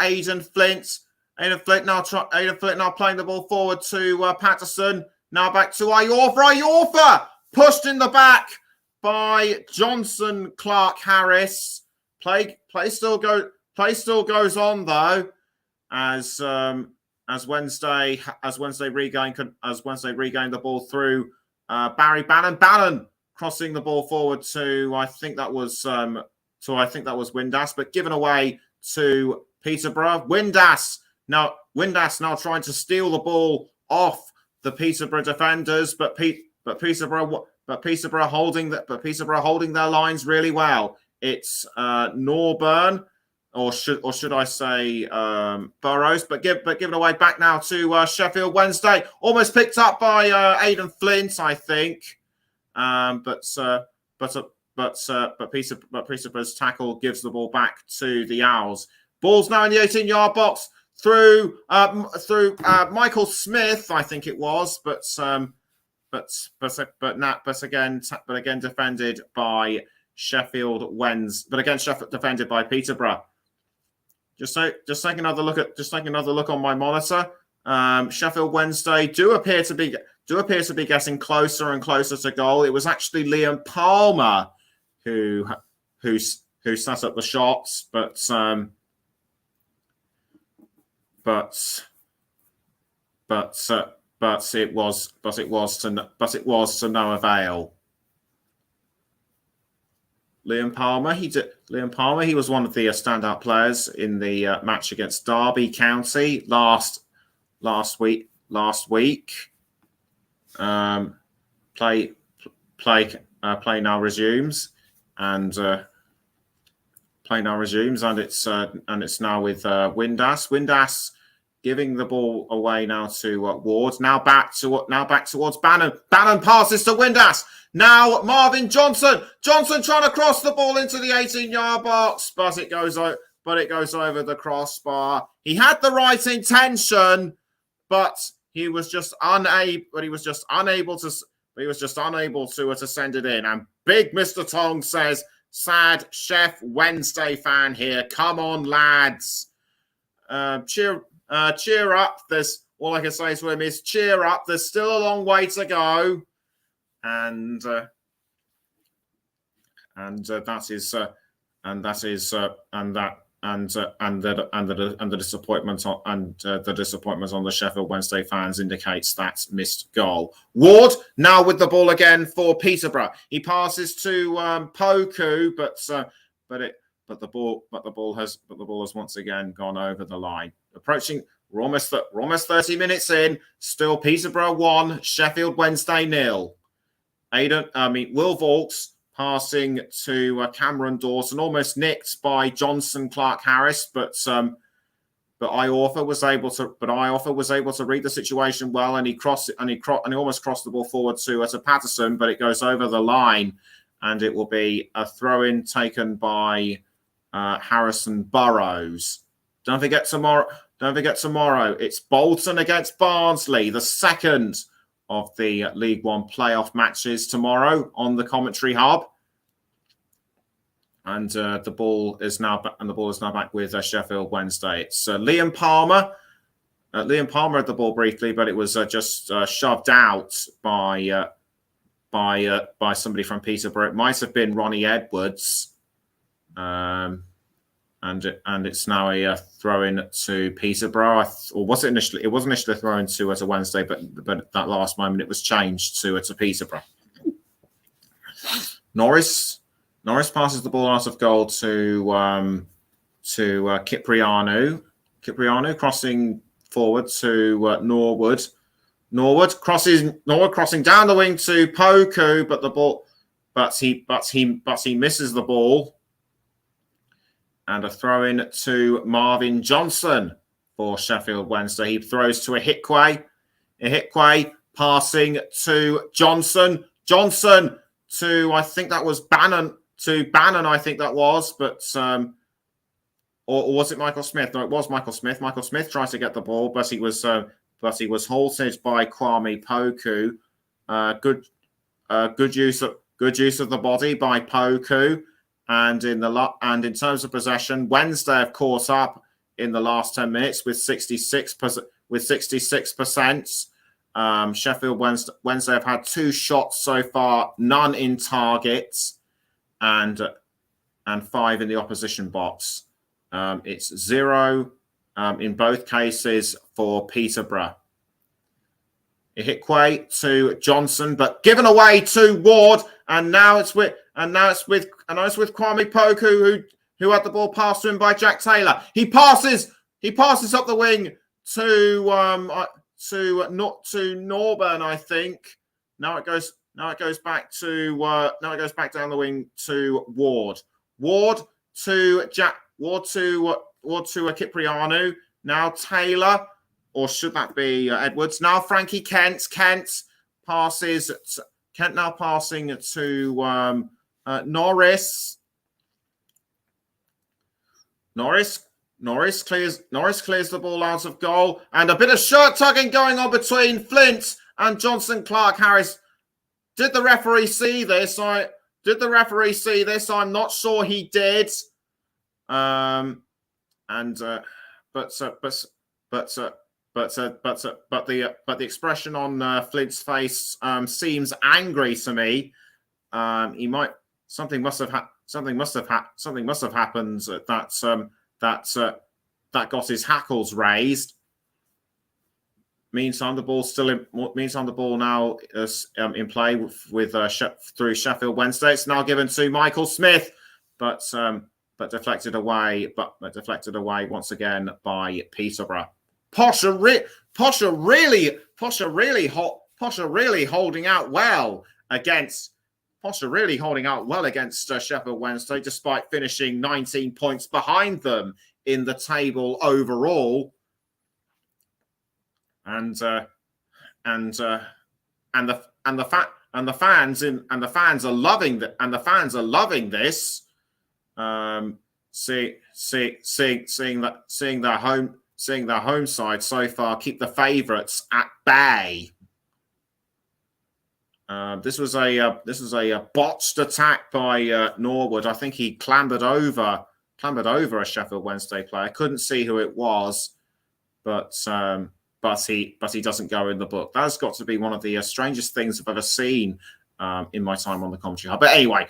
Aidan Flint. Aidan Flint now playing the ball forward to Patterson. Now back to Iorfa. Iorfa pushed in the back by Johnson Clark Harris. Play still goes on though, as Wednesday regained the ball through Barry Bannon. Bannon crossing the ball forward to I think that was Windass, but given away to Peterborough. Windass now trying to steal the ball off the Peterborough defenders, but Peterborough holding their lines really well. It's Norburn, or should I say Burrows, but given away back now to Sheffield Wednesday. Almost picked up by Aidan Flint, I think, but Peterborough's tackle gives the ball back to the Owls. Ball's now in the 18-yard box through Michael Smith, I think it was, but again defended by Sheffield Wednesday, but again defended by Peterborough. Just taking another look on my monitor. Sheffield Wednesday do appear to be getting closer and closer to goal. It was actually Liam Palmer who set up the shots, but it was to no avail. Liam Palmer, he was one of the standout players in the match against Derby County last week. Play now resumes, and Play now resumes, and it's now with Windass. Windass giving the ball away now to Ward. Now back towards Bannon. Bannon passes to Windass. Now Marvin Johnson. Johnson trying to cross the ball into the 18-yard box, but it goes over the crossbar. He had the right intention, but he was just unable to send it in. And big Mr. Tong says, "Sad Chef Wednesday fan here. Come on, lads. Cheer up." There's all I can say to him is cheer up. There's still a long way to go. And the disappointment on the Sheffield Wednesday fans indicates that missed goal. Ward now with the ball again for Peterborough. He passes to Poku, but the ball has once again gone over the line. We're almost 30 minutes in. Still Peterborough 1, Sheffield Wednesday 0. Will Vaulks passing to Cameron Dawson, almost nicked by Johnson Clark Harris, but Iorfa was able to read the situation well, and he almost crossed the ball forward to Patterson, but it goes over the line, and it will be a throw-in taken by Harrison Burrows. Don't forget tomorrow. It's Bolton against Barnsley, the second of the League One playoff matches tomorrow on the commentary hub. And the ball is now back with Sheffield Wednesday. It's Liam Palmer. Liam Palmer had the ball briefly, but it was just shoved out by somebody from Peterborough. It might have been Ronnie Edwards. And it's now a throw-in to Peterborough, or was it initially? It was initially thrown to Wednesday, but at that last moment it was changed to Peterborough. Norris passes the ball out of goal to Kiprianu. Kiprianu crossing forward to Norwood. Norwood crossing down the wing to Poku, but he misses the ball. And a throw-in to Marvin Johnson for Sheffield Wednesday. He throws to Ihikwe. Ihikwe passing to Johnson. Johnson to, I think that was Bannon. To Bannon, I think that was. But or was it Michael Smith? No, it was Michael Smith. Michael Smith tries to get the ball, but he was halted by Kwame Poku. Good use of the body by Poku. And in terms of possession, Wednesday have caught up in the last 10 minutes with 66%. Sheffield Wednesday have had 2 shots so far, none in target, and 5 in the opposition box. It's 0 in both cases for Peterborough. Ihikwe to Johnson, but given away to Ward, and now it's with Kwame Poku, who had the ball passed to him by Jack Taylor. He passes up the wing to Norburn, I think. Now it goes back down the wing to Ward. Ward to Kiprianu. Now Taylor, or should that be Edwards? Now Frankie Kent. Kent now passing to Norris. Norris clears the ball out of goal, and a bit of shirt tugging going on between Flint and Johnson Clark Harris. Did the referee see this? I'm not sure he did. But the expression on Flint's face seems angry to me. Something must have happened that got his hackles raised. Meantime, the ball now is in play through Sheffield Wednesday. It's now given to Michael Smith, but deflected away once again by Peterborough. Posh are really holding out well against Posh are really holding out well against Sheffield Wednesday, despite finishing 19 points behind them in the table overall. And the fans are loving this. Seeing their home side so far keep the favourites at bay. This was a botched attack by Norwood. I think he clambered over a Sheffield Wednesday player. Couldn't see who it was, but he doesn't go in the book. That's got to be one of the strangest things I've ever seen in my time on the commentary hub. But anyway,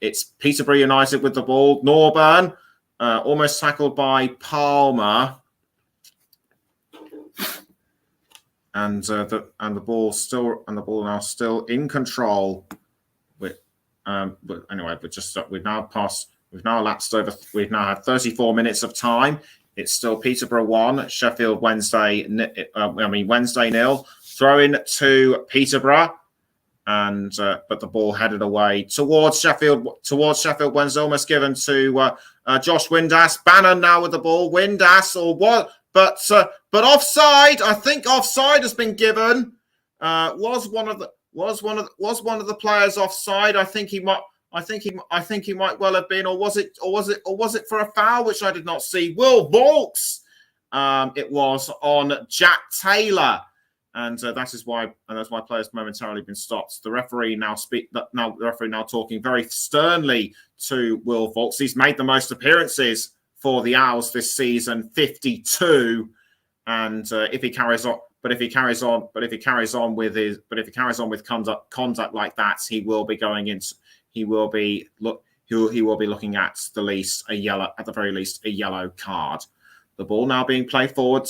it's Peterborough United with the ball. Norburn almost tackled by Palmer, and the ball now still in control. But anyway, we've now had 34 minutes of time. It's still Peterborough 1, Sheffield Wednesday 0. Throw in to Peterborough, and but the ball headed away towards Sheffield Wednesday, almost given to Josh Windass. Bannon now with the ball. Windass or what? But offside. I think offside has been given. Was one of the players offside? I think he might well have been, or was it for a foul, which I did not see. Will Vaulks. It was on Jack Taylor, and that's why players momentarily been stopped. The referee now talking very sternly to Will Vaulks. He's made the most appearances for the Owls this season, 52, and if he carries on with conduct like that, he will be going into. He will be looking at the very least a yellow card. The ball now being played forward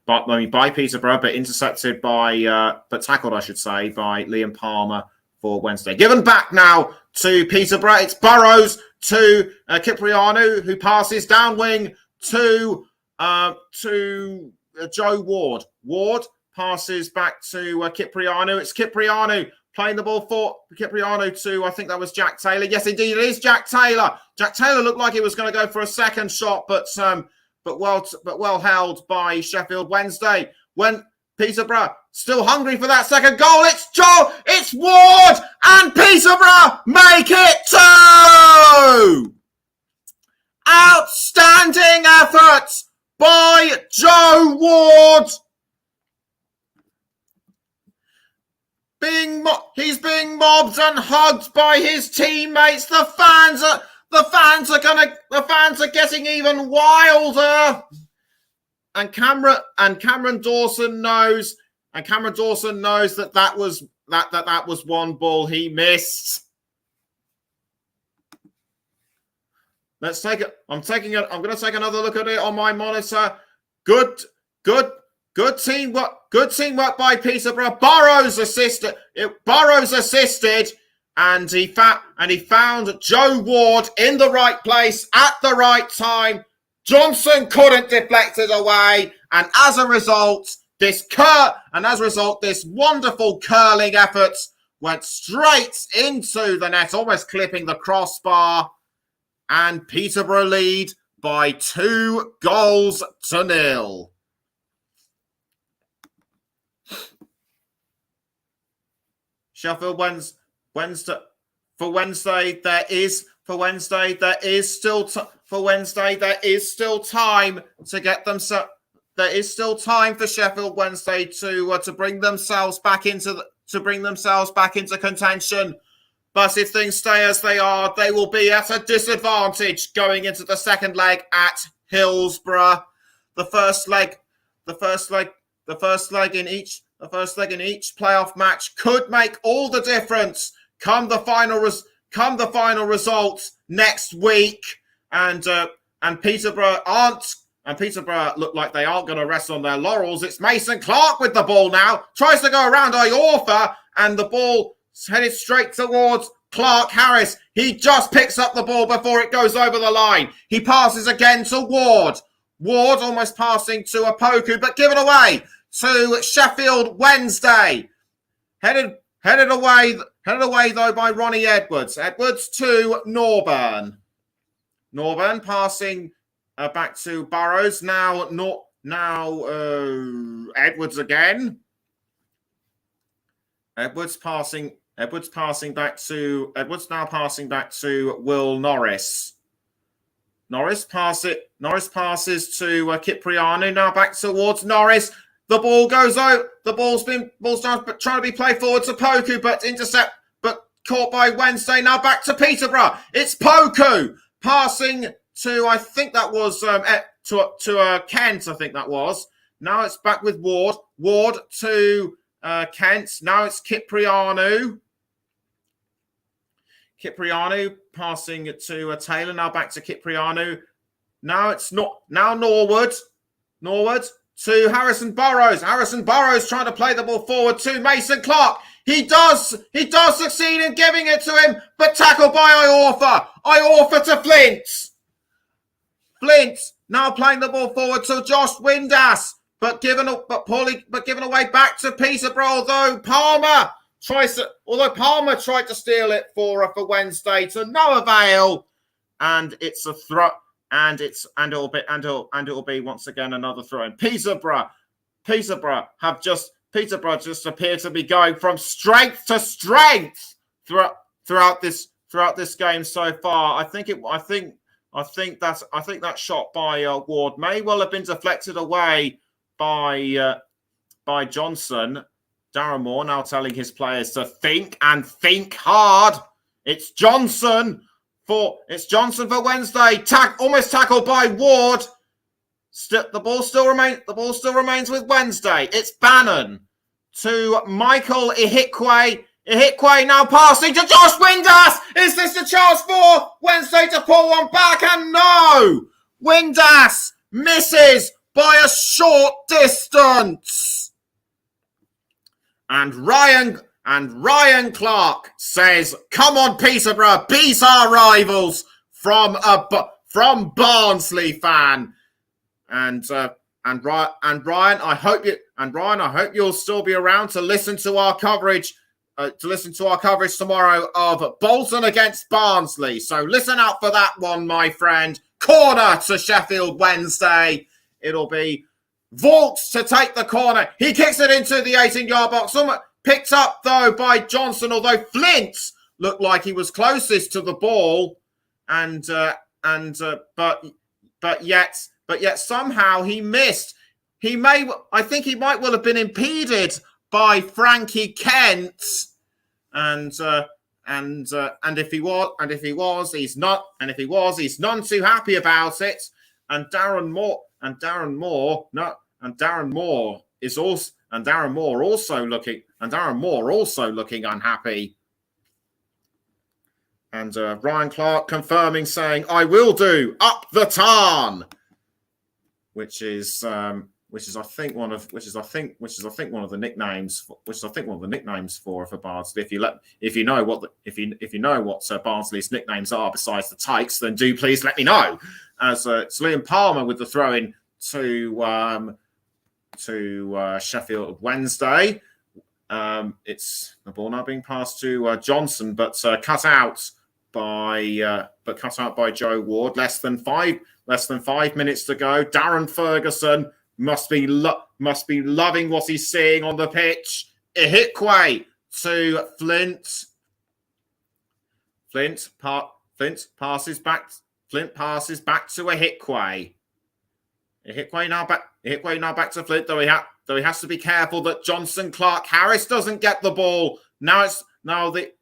by Peterborough, but intercepted but tackled, I should say, by Liam Palmer for Wednesday. Given back now to Peterborough. It's Burrows to Cipriano, who passes down wing to Joe Ward. Ward passes back to Cipriano. It's Cipriano playing the ball for Cipriano to, I think that was Jack Taylor. Yes, indeed, it is Jack Taylor. Jack Taylor looked like he was going to go for a second shot, but well held by Sheffield Wednesday. When Peterborough still hungry for that second goal, it's Ward, and Peterborough make it 2! Outstanding effort by Joe Ward. He's being mobbed and hugged by his teammates. The fans are getting even wilder. And Cameron Dawson knows. And Cameron Dawson knows that was one ball he missed. Let's take it. I'm going to take another look at it on my monitor. Good teamwork. Good teamwork by Peterborough. Burrows assisted, and he found Joe Ward in the right place at the right time. Johnson couldn't deflect it away, and as a result, this wonderful curling effort went straight into the net, almost clipping the crossbar, and Peterborough lead by 2-0. Sheffield Wednesday. For Wednesday, there is still time to get them. There is still time for Sheffield Wednesday to bring themselves back into contention. But if things stay as they are, they will be at a disadvantage going into the second leg at Hillsborough. The first leg in each playoff match could make all the difference come the final results next week. And Peterborough look like they aren't going to rest on their laurels. It's Mason Clark with the ball now. Tries to go around Iorfa, and the ball headed straight towards Clark Harris. He just picks up the ball before it goes over the line. He passes again to Ward. Ward almost passing to Opoku, but given away to Sheffield Wednesday. Headed away Headed away, though, by Ronnie Edwards. Edwards to Norburn. Norburn passing back to Burrows. Now Edwards again. Edwards now passing back to Will Norris. Norris passes to Kiprianu. Now back towards Norris. The ball goes out. The ball's trying to be played forward to Poku, but caught by Wednesday. Now back to Peterborough. It's Poku passing to, I think that was to Kent. I think that was. Now it's back with Ward. Ward to Kent. Now it's Kiprianu. Kiprianu passing it to Taylor. Now back to Kiprianu. Now it's Norwood. Norwood to Harrison Burrows. Harrison Burrows trying to play the ball forward to Mason Clark. He does succeed in giving it to him, but tackled by Iorfa. Iorfa to Flint. Flint now playing the ball forward to Josh Windass, but given away back to Peterborough. Although Palmer tried to steal it for Wednesday to no avail, and it's a throw. And it'll be once again another throw in. Peterborough just appear to be going from strength to strength throughout this game so far. I think that shot by Ward may well have been deflected away by Johnson. Darren Moore now telling his players to think and think hard. It's Johnson for Wednesday. Almost tackled by Ward. The ball still remains with Wednesday. It's Bannon to Michael Ihikwe. Ihikwe now passing to Josh Windass. Is this the chance for Wednesday to pull one back? And no! Windass misses by a short distance. And Ryan Clark says, "Come on, Peterborough, beat our rivals," from Barnsley fan. And Ryan, I hope you'll still be around to listen to our coverage. Tomorrow of Bolton against Barnsley. So listen out for that one, my friend. Corner to Sheffield Wednesday. It'll be Vaults to take the corner. He kicks it into the 18-yard box. Picked up, though, by Johnson, although Flint looked like he was closest to the ball. But yet somehow he missed. I think he might well have been impeded by Frankie Kent. And if he was, he's none too happy about it. And Darren Moore also looking unhappy. And Ryan Clark confirming, saying, "I will do up the Tarn," which is I think one of the nicknames for Barnsley. If you know what Barnsley's nicknames are besides the Tykes, then do please let me know. As it's Liam Palmer with the throw in to Sheffield Wednesday. It's the ball now being passed to Johnson, but cut out by Joe Ward. Less than 5 minutes to go. Darren Ferguson must be loving what he's seeing on the pitch. Ihikwe to Flint. Flint passes back to Ihikwe. Ihikwe now back to Flint, though he has to be careful that Johnson Clark Harris doesn't get the ball.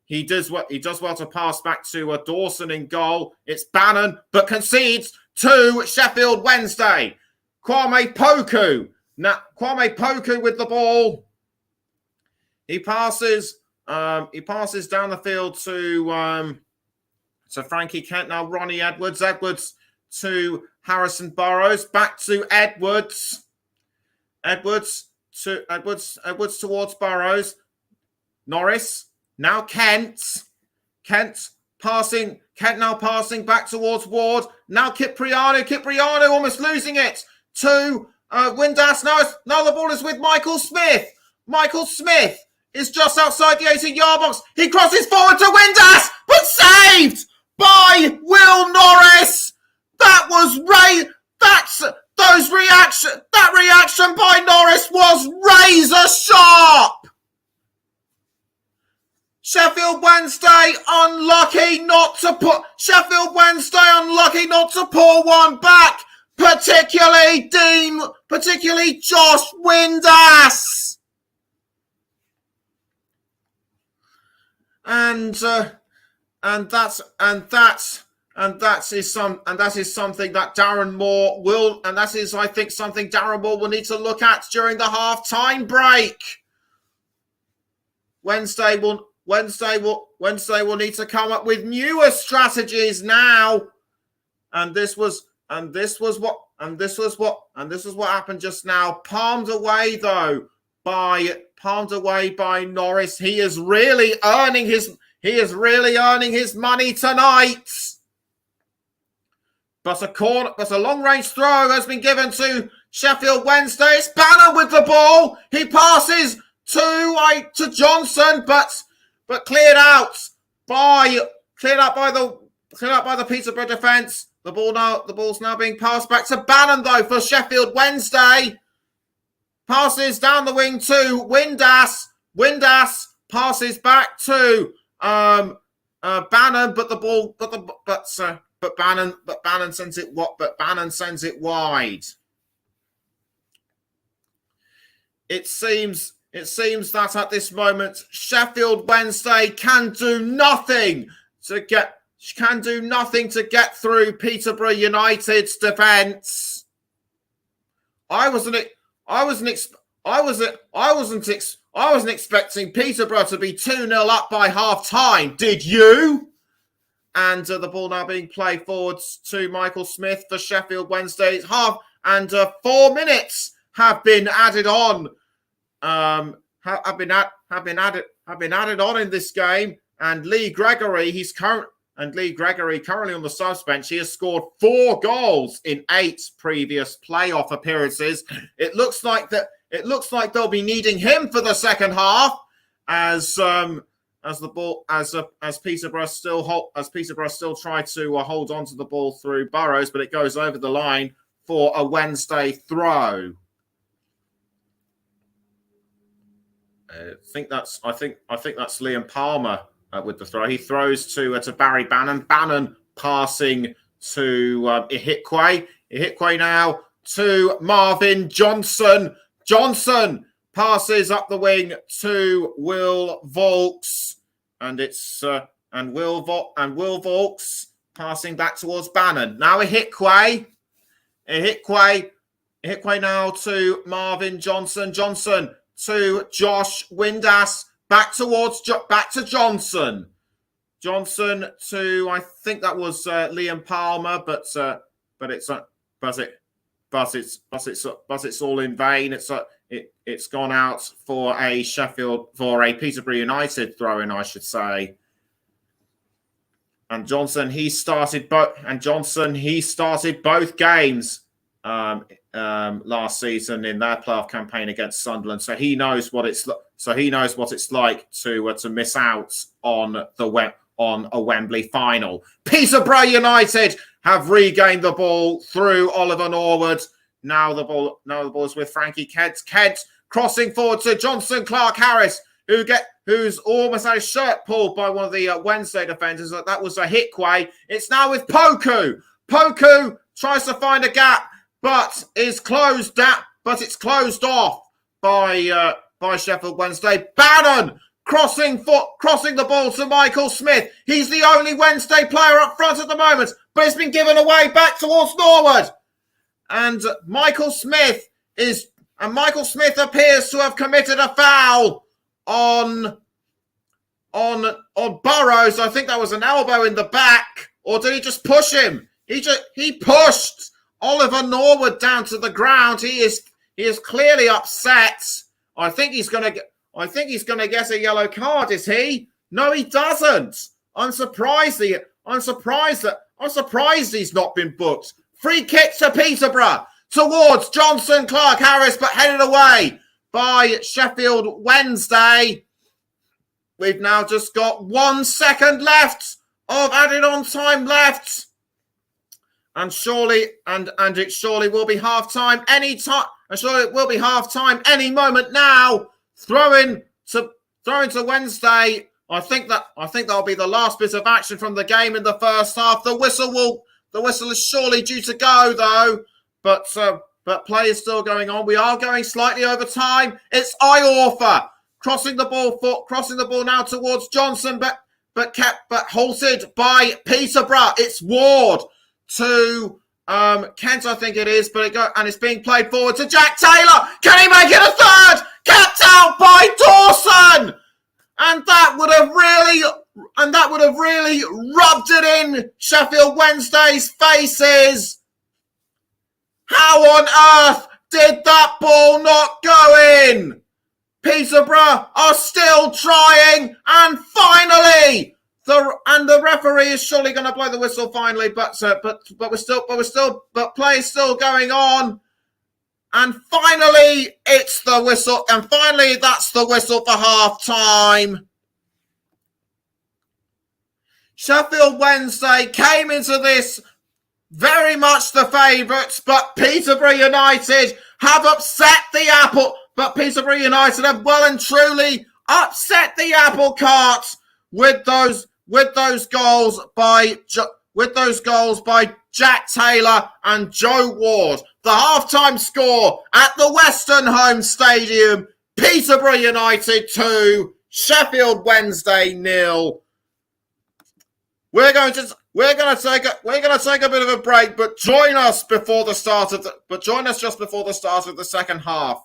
He does well to pass back to Dawson in goal. It's Bannon, but concedes to Sheffield Wednesday. Kwame Poku with the ball. He passes down the field to Frankie Kent. Now Ronnie Edwards to Harrison Burrows, back to Edwards towards Burrows. Norris, now Kent now passing back towards Ward. Now Kipriano almost losing it to Windass. Now the ball is with Michael Smith. Michael Smith is just outside the 18-yard box. He crosses forward to Windass, but saved by Will Norris. That was that reaction by Norris was razor sharp. Sheffield Wednesday unlucky not to pull one back, particularly Josh Windass. And that is something that Darren Moore will, and that is, I think, something Darren Moore will need to look at during the half-time break. Wednesday will need to come up with newer strategies now. And this was what happened just now. Palmed away by Norris. He is really earning his money tonight. But a long-range throw has been given to Sheffield Wednesday. It's Banner with the ball. He passes to Johnson, but cleared out by the Peterborough defence. The ball's now being passed back to Bannon though for Sheffield Wednesday. Passes down the wing to Windass. Windass passes back to Bannon, but Bannon sends it wide. It seems that at this moment Sheffield Wednesday can do nothing to get through Peterborough United's defence. I wasn't expecting Peterborough to be 2-0 up by half time. Did you? And the ball now being played forwards to Michael Smith for Sheffield Wednesday's half, and 4 minutes have been added on. Have been added on in this game. And Lee Gregory, currently on the subs bench. He has scored 4 goals in 8 previous playoff appearances. It looks like they'll be needing him for the second half, as Peterborough still try to hold on to the ball through Burrows, but it goes over the line for a Wednesday throw. I think that's Liam Palmer with the throw. He throws to Barry Bannon. Bannon passing to Ihikwe. Ihikwe now to Marvin Johnson. Johnson passes up the wing to Will Vaulks, and it's Will Vaulks passing back towards Bannon. Now Ihikwe now to Marvin Johnson. Johnson to Josh Windass. Back to Johnson. Johnson to, I think that was Liam Palmer, but it's all in vain. It's gone out for a Peterborough United throw-in, I should say. And Johnson he started both games last season in their playoff campaign against Sunderland, so he knows what it's like to miss out on a Wembley final. Peterborough United have regained the ball through Oliver Norwood. Now the ball is with Frankie Kent. Kent crossing forward to Johnson Clark Harris, who's almost had his shirt pulled by one of the Wednesday defenders. That was Ihikwe. It's now with Poku. Poku tries to find a gap, but it's closed off by Sheffield Wednesday. Bannon crossing the ball to Michael Smith. He's the only Wednesday player up front at the moment, but it's been given away back towards Norwood. And Michael Smith appears to have committed a foul on Burrows. I think that was an elbow in the back, or did he just push him? He pushed Oliver Norwood down to the ground. He is clearly upset. I think he's gonna get a yellow card. Is he? No, he doesn't. I'm surprised he's not been booked. Free kick to Peterborough towards Johnson Clark Harris, but headed away by Sheffield Wednesday. we've now just got 1 second left of added on time left. And it surely will be half time any time. And surely it will be half time any moment now. Throwing to Wednesday. I think that'll be the last bit of action from the game in the first half. The whistle is surely due to go though, but play is still going on. We are going slightly over time. It's Iorfa crossing the ball now towards Johnson, but halted by Peterborough. It's Ward to Kent, I think it is, and it's being played forward to Jack Taylor. Can he make it a third? Kept out by Dawson, and that would have really rubbed it in Sheffield Wednesday's faces. How on earth did that ball not go in? Peterborough are still trying, and finally. The referee is surely going to blow the whistle finally, but play is still going on, and finally it's the whistle, and finally that's the whistle for half time. Sheffield Wednesday came into this very much the favourites, but Peterborough United have upset the apple. But Peterborough United have well and truly upset the apple cart with those goals by Jack Taylor and Joe Ward. The halftime score at the Western Home Stadium: Peterborough United 2, Sheffield Wednesday 0. We're going to take a bit of a break, but join us just before the start of the second half.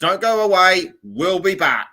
Don't go away. We'll be back.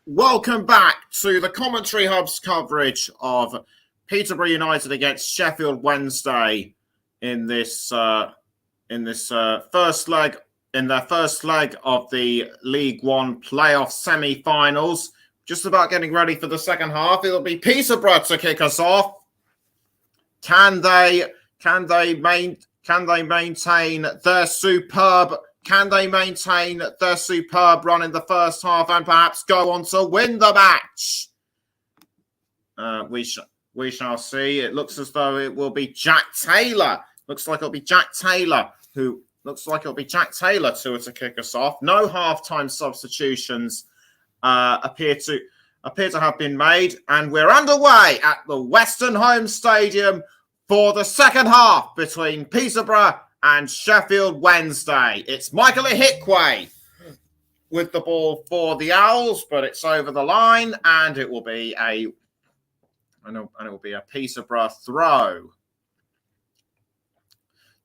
Welcome back to the Commentary Hub's coverage of Peterborough United against Sheffield Wednesday in this first leg of the League One playoff semi-finals. Just about getting ready for the second half. It'll be Peterborough to kick us off. Can they maintain their superb run in the first half and perhaps go on to win the match? We shall see. It looks as though it will be Jack Taylor. Looks like it'll be Jack Taylor to kick us off. No half-time substitutions appear to have been made, and we're underway at the Western Home Stadium for the second half between Peterborough and Sheffield Wednesday. It's Michael Ihikwe with the ball for the Owls, but it's over the line, and it will be a Peterborough throw.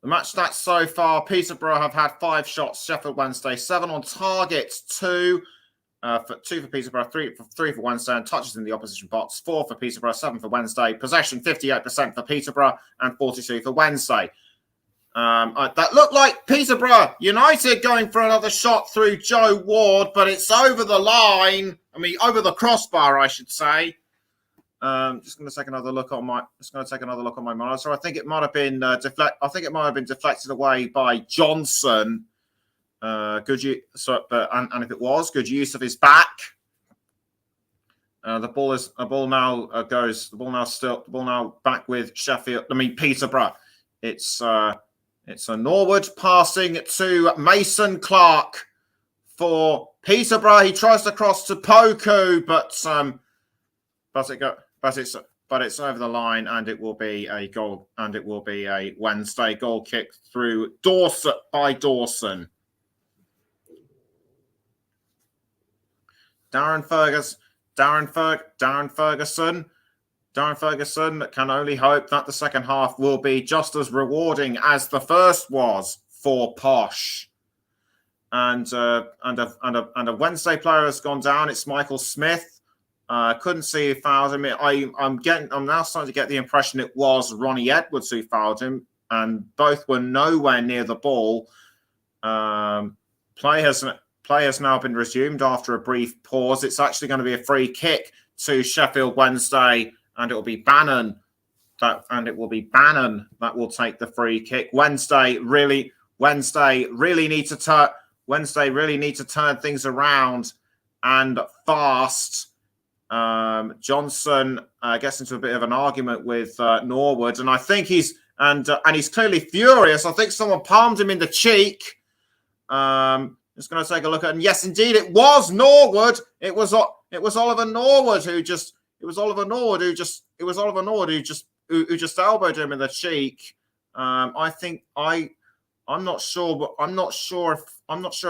The match stats so far: Peterborough have had 5 shots, Sheffield Wednesday 7 on target, 2 for Peterborough, 3 for Wednesday, and touches in the opposition box, 4 for Peterborough, 7 for Wednesday. Possession 58% for Peterborough and 42 for Wednesday. That looked like Peterborough United going for another shot through Joe Ward, but it's over the line. Over the crossbar, I should say. Just going to take another look on my monitor. I think it might have been deflected away by Johnson. And if it was, good use of his back. The ball now back with Peterborough. It's a Norwood passing to Mason Clark for Peterborough. He tries to cross to Poku, but it's over the line, and it will be a goal, and it will be a Wednesday goal kick through Dawson by Dawson. Darren Ferguson can only hope that the second half will be just as rewarding as the first was for Posh. And a Wednesday player has gone down. It's Michael Smith. Couldn't see who fouled him. I'm now starting to get the impression it was Ronnie Edwards who fouled him, and both were nowhere near the ball. Play has now been resumed after a brief pause. It's actually going to be a free kick to Sheffield Wednesday, and it will be Bannon that will take the free kick. Wednesday really need to turn things around and fast. Johnson gets into a bit of an argument with Norwood, and I think he's clearly furious. I think someone palmed him in the cheek. Just going to take a look at it. And yes, indeed, it was Norwood. It was Oliver Norwood who just elbowed him in the cheek. I'm not sure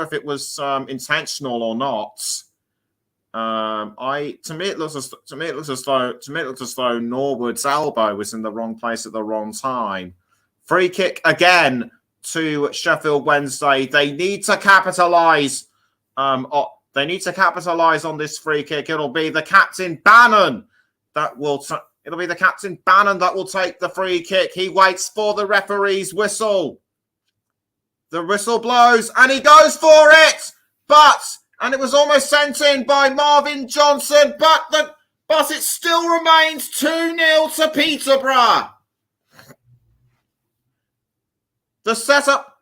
if it was intentional or not. To me it looks as though Norwood's elbow was in the wrong place at the wrong time. Free kick again to Sheffield Wednesday. They need to capitalise. They need to capitalise on this free kick. It'll be the captain Bannon that will take the free kick. He waits for the referee's whistle. The whistle blows and he goes for it, and it was almost sent in by Marvin Johnson, but it still remains 2-0 to Peterborough. The setup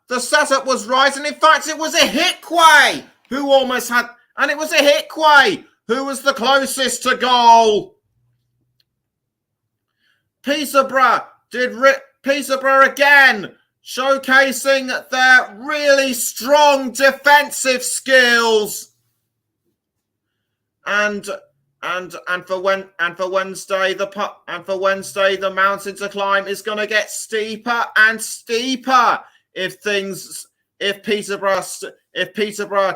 was right, and in fact it was Ihikwe who almost had, and it was Ihikwe who was the closest to goal. Peterborough again, showcasing their really strong defensive skills. And for Wednesday, the mountain to climb is going to get steeper and steeper if Peterborough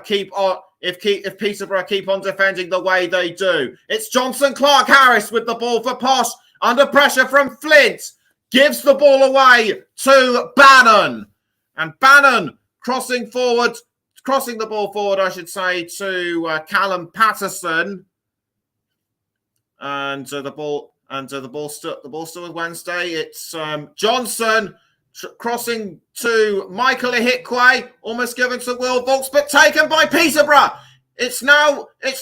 keep on defending the way they do. It's Johnson Clark Harris with the ball for Posh under pressure from Flint, gives the ball away to Bannon, and Bannon crossing the ball forward, I should say, to Callum Patterson. and the ball still with Wednesday. It's Johnson crossing to Michael Ihikwe, almost given to Will Vaulks, but taken by Peterborough. It's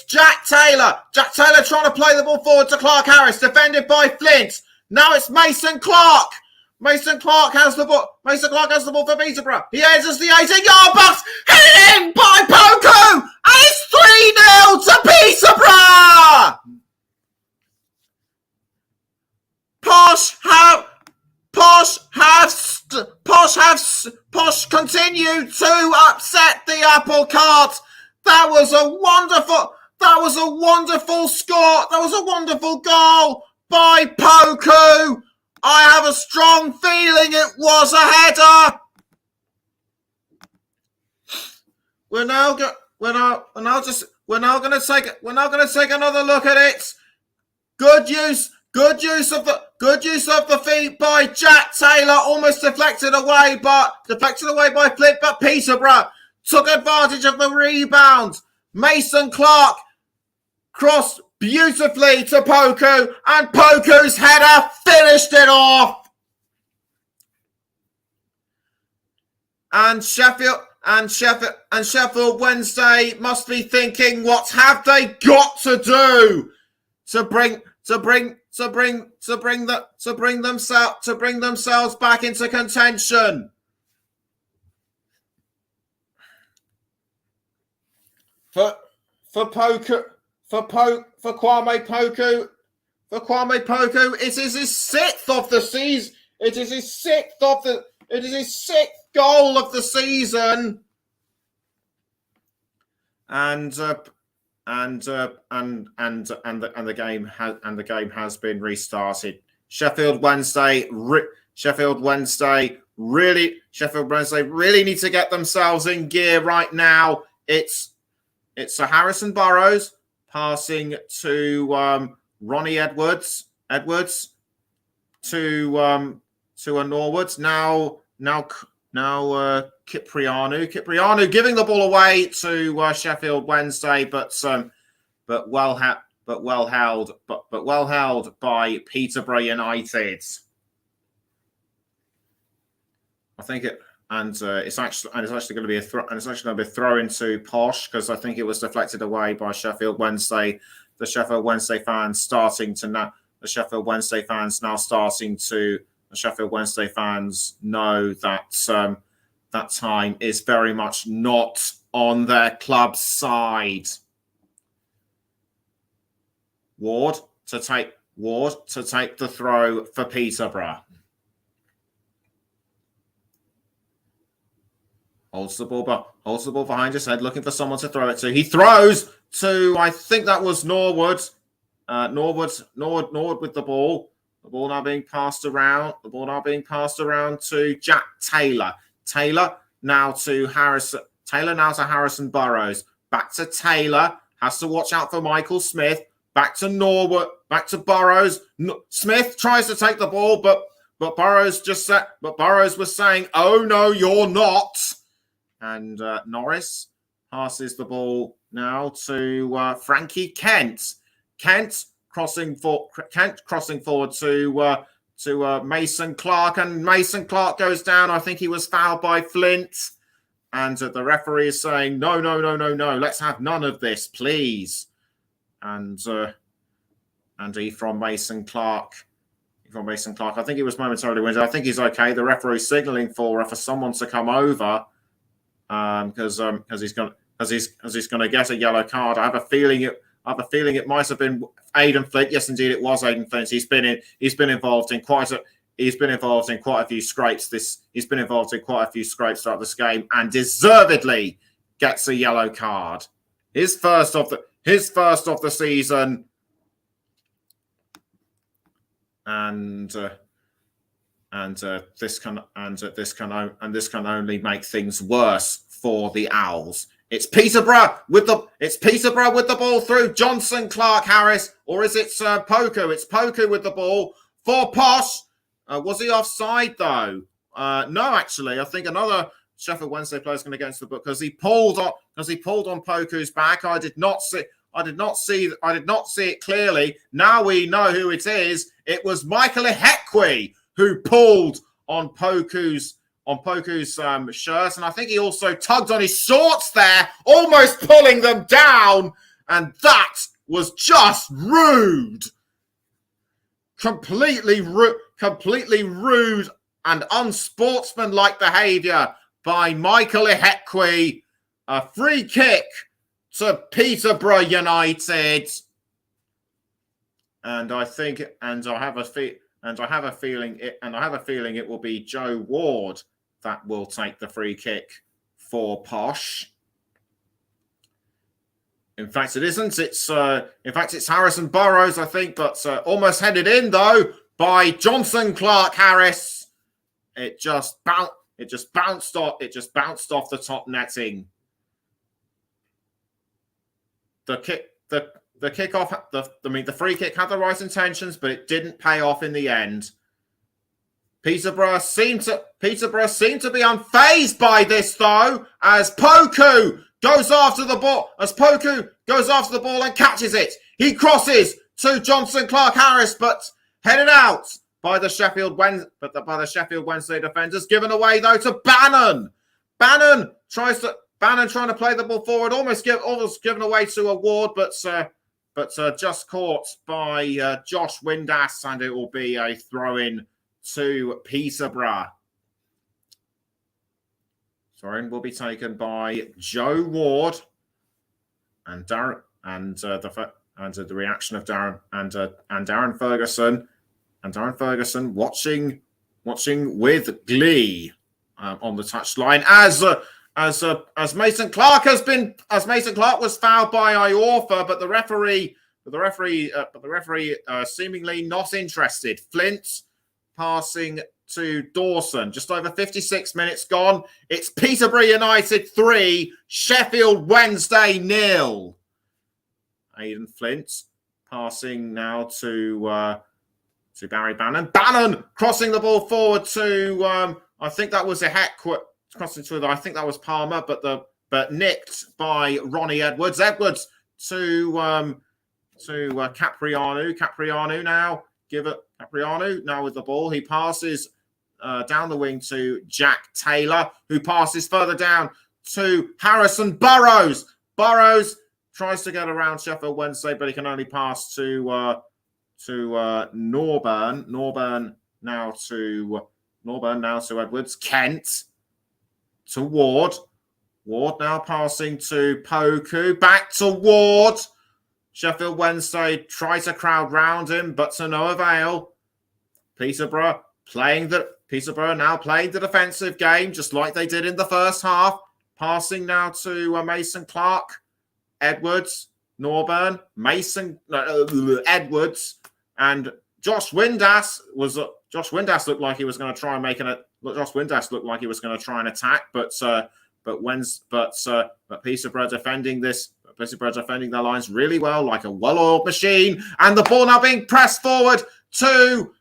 Jack Taylor. Jack Taylor trying to play the ball forward to Clark Harris, defended by Flint. Now it's Mason Clark. Mason Clark has the ball. Mason Clark has the ball for Peterborough. He enters the 18-yard box, headed in by Poku, and it's 3-0 to Peterborough. Posh continued to upset the apple cart. That was a wonderful score. That was a wonderful goal by Poku. I have a strong feeling it was a header. We're now going to take another look at it. Good use of the feet by Jack Taylor, almost deflected away by Flint, but Peterborough took advantage of the rebound. Mason Clark crossed beautifully to Poku, and Poku's header finished it off. And Sheffield Wednesday must be thinking, what have they got to do to bring themselves back into contention? For Kwame Poku, it is his sixth of the season. It is his sixth goal of the season. And the game has been restarted. Sheffield Wednesday really need to get themselves in gear right now. It's Sir Harrison Burrows passing to Ronnie Edwards to a Norwood. Now Kiprianu giving the ball away to Sheffield Wednesday, but well held by Peterborough United. I think it. It's actually going to be a throw into Posh, because I think it was deflected away by Sheffield Wednesday. The Sheffield Wednesday fans know that that time is very much not on their club's side. Ward to take the throw for Peterborough. Holds the ball behind his head, looking for someone to throw it to. He throws to, I think that was Norwood. Norwood with the ball. The ball now being passed around. To Jack Taylor. Taylor now to Harrison Burrows. Back to Taylor. Has to watch out for Michael Smith. Back to Norwood. Back to Burrows. Smith tries to take the ball, but Burrows was saying, "Oh no, you're not." And Norris passes the ball now to Frankie Kent. Kent crossing forward to Mason Clark, and Mason Clark goes down. I think he was fouled by Flint, and the referee is saying, "No, let's have none of this, please." And from Mason Clark. I think he was momentarily winded. I think he's okay. The referee's signalling for someone to come over. Because he's going to get a yellow card. I have a feeling it might have been Aidan Flint. Yes, indeed, it was Aidan Flint. He's been involved in quite a few scrapes. He's been involved in quite a few scrapes throughout this game, and deservedly gets a yellow card. His first of the season, and this can only make things worse for the Owls. It's Peterborough with the ball through Johnson, Clark, Harris, or is it Poku? It's Poku with the ball for Posh. Was he offside though? No, actually, I think another Sheffield Wednesday player is going to go into the book because he pulled on Poku's back. I did not see I did not see it clearly. Now we know who it is. It was Michael Ihekwe who pulled on Poku's shirt, and I think he also tugged on his shorts there, almost pulling them down, and that was just rude. Completely rude and unsportsmanlike behaviour by Michael Ihekwe. A free kick to Peterborough United, and I have a feeling it will be Joe Ward that will take the free kick for Posh. In fact, it isn't. It's Harrison Burrows, I think, but almost headed in though by Johnson Clark Harris. It just bounced off the top netting. The free kick had the right intentions, but it didn't pay off in the end. Peterborough seemed to be unfazed by this though, as Poku goes after the ball and catches it. He crosses to Johnson Clark Harris, but headed out by the Sheffield Wednesday defenders. Given away though to Bannon. Bannon trying to play the ball forward, almost given away to a Ward, but just caught by Josh Windass, and it will be a throw-in to Peterborough. Throw-in will be taken by Joe Ward, and the reaction of Darren and Darren Ferguson, watching with glee on the touchline as Mason Clark was fouled by Iorfa, but the referee seemingly not interested. Flint passing to Dawson. Just over 56 minutes gone. It's Peterborough United 3, Sheffield Wednesday 0. Aidan Flint passing now to Barry Bannon. Bannon crossing the ball forward to I think that was a crossing to I think that was Palmer, but nicked by Ronnie Edwards. Edwards to Capriano. Capriano now with the ball. He passes down the wing to Jack Taylor, who passes further down to Harrison Burrows. Burrows tries to get around Sheffield Wednesday, but he can only pass to Norburn. Norburn now to Edwards. Kent to Ward. Ward now passing to Poku. Back to Ward. Sheffield Wednesday try to crowd round him, but to no avail. Peterborough now playing the defensive game, just like they did in the first half. Passing now to Mason Clark. Edwards. Norburn. Edwards. And Josh Windass looked like he was going to try and attack, but Peterborough defending their lines really well, like a well-oiled machine. And the ball now being pressed forward to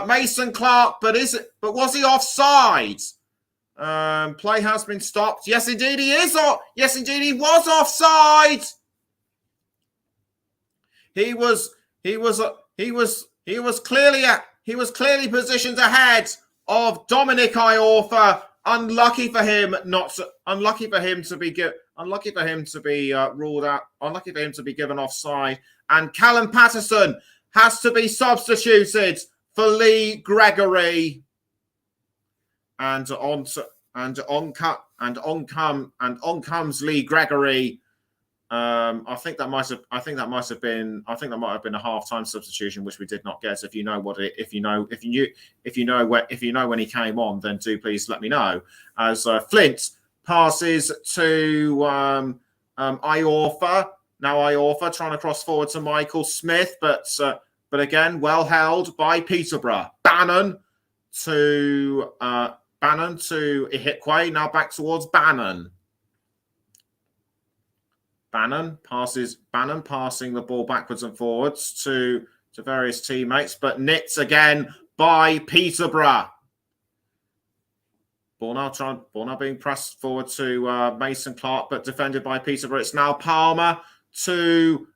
Mason Clark, but was he offside? Play has been stopped. Yes, indeed he is. Yes, indeed he was offside. He was clearly positioned ahead of Dominic Iorfa. Unlucky for him to be ruled out. Unlucky for him to be given offside. And Callum Patterson has to be substituted for Lee Gregory. And on comes Lee Gregory. I think that might have been a half-time substitution, which we did not get. If you know when he came on, then do please let me know. As Flint passes to Iorfa. Now Iorfa trying to cross forward to Michael Smith, but again well held by Peterborough. Bannon to Ihekwe. Now back towards Bannon. Bannon passing the ball backwards and forwards to various teammates, but nicked again by Peterborough. Ball now being pressed forward to Mason Clark, but defended by Peterborough. It's now Palmer to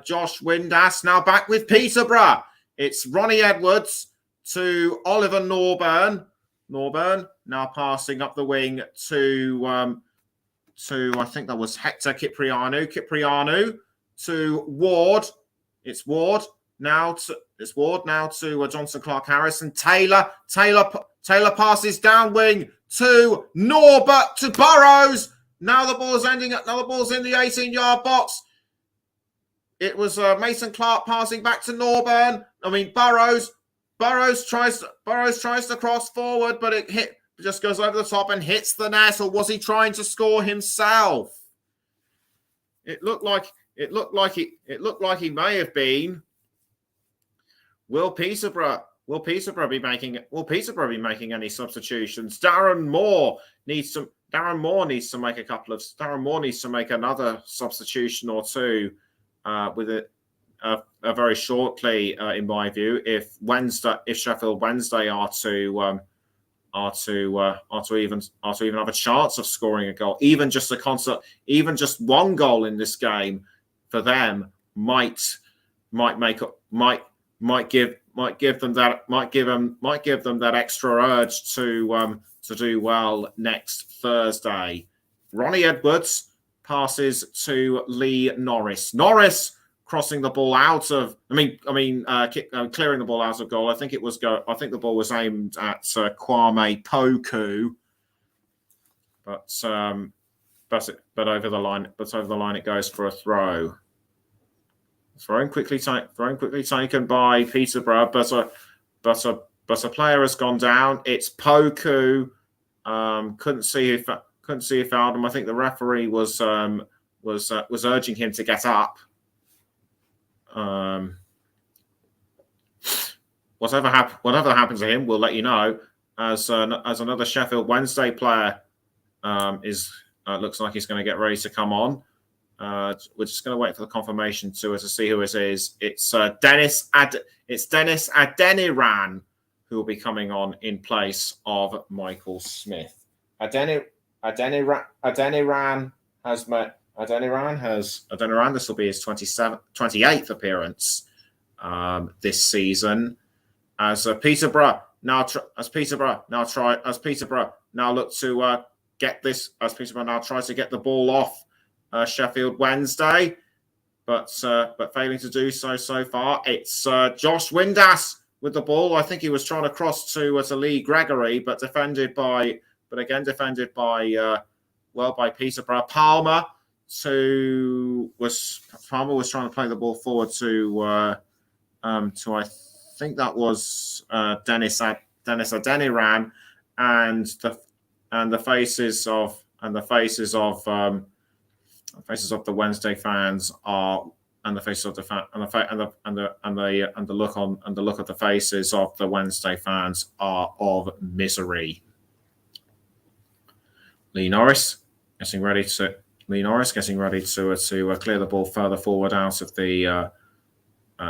Josh Windass. Now back with Peterborough. It's Ronnie Edwards to Oliver Norburn. Norburn now passing up the wing to I think that was Hector Cipriano. Cipriano to Ward. It's Ward now to Johnson Clark Harris, and Taylor passes down wing to Norbert to Burrows. Now the ball's in the 18-yard box. It was Mason Clark passing back to Norburn. Burrows tries to cross forward, but it just goes over the top and hits the net. Or was he trying to score himself? It looked like he may have been. Will Peterborough be making any substitutions? Darren Moore needs to make another substitution or two with it very shortly, in my view. If Sheffield Wednesday are to even have a chance of scoring a goal, even just one goal in this game for them might give them that extra urge to do well next Thursday. Ronnie Edwards passes to Lee Norris. Norris crossing the ball out of, clearing the ball out of goal. I think the ball was aimed at Kwame Poku, but over the line it goes for a throw. Thrown quickly taken by Peterborough, but a player has gone down. It's Poku. Couldn't see who fouled him. I think the referee was urging him to get up. Whatever happens to him, we'll let you know. As another Sheffield Wednesday player looks like he's going to get ready to come on. We're just going to wait for the confirmation to see who it is. It's Dennis Adeniran, who will be coming on in place of Michael Smith. Adeniran this will be his 28th appearance this season. As Peterborough now look to get this, as Peterborough now tries to get the ball off Sheffield Wednesday, but failing to do so far. It's Josh Windass with the ball. I think he was trying to cross to Lee Gregory, but defended by Peterborough. Palmer was trying to play the ball forward to I think that was Dennis Adeniran, and the faces of the Wednesday fans are, and the faces of the fan, and the look of the faces of the Wednesday fans are of misery. Lee Norris getting ready to clear the ball further forward out of the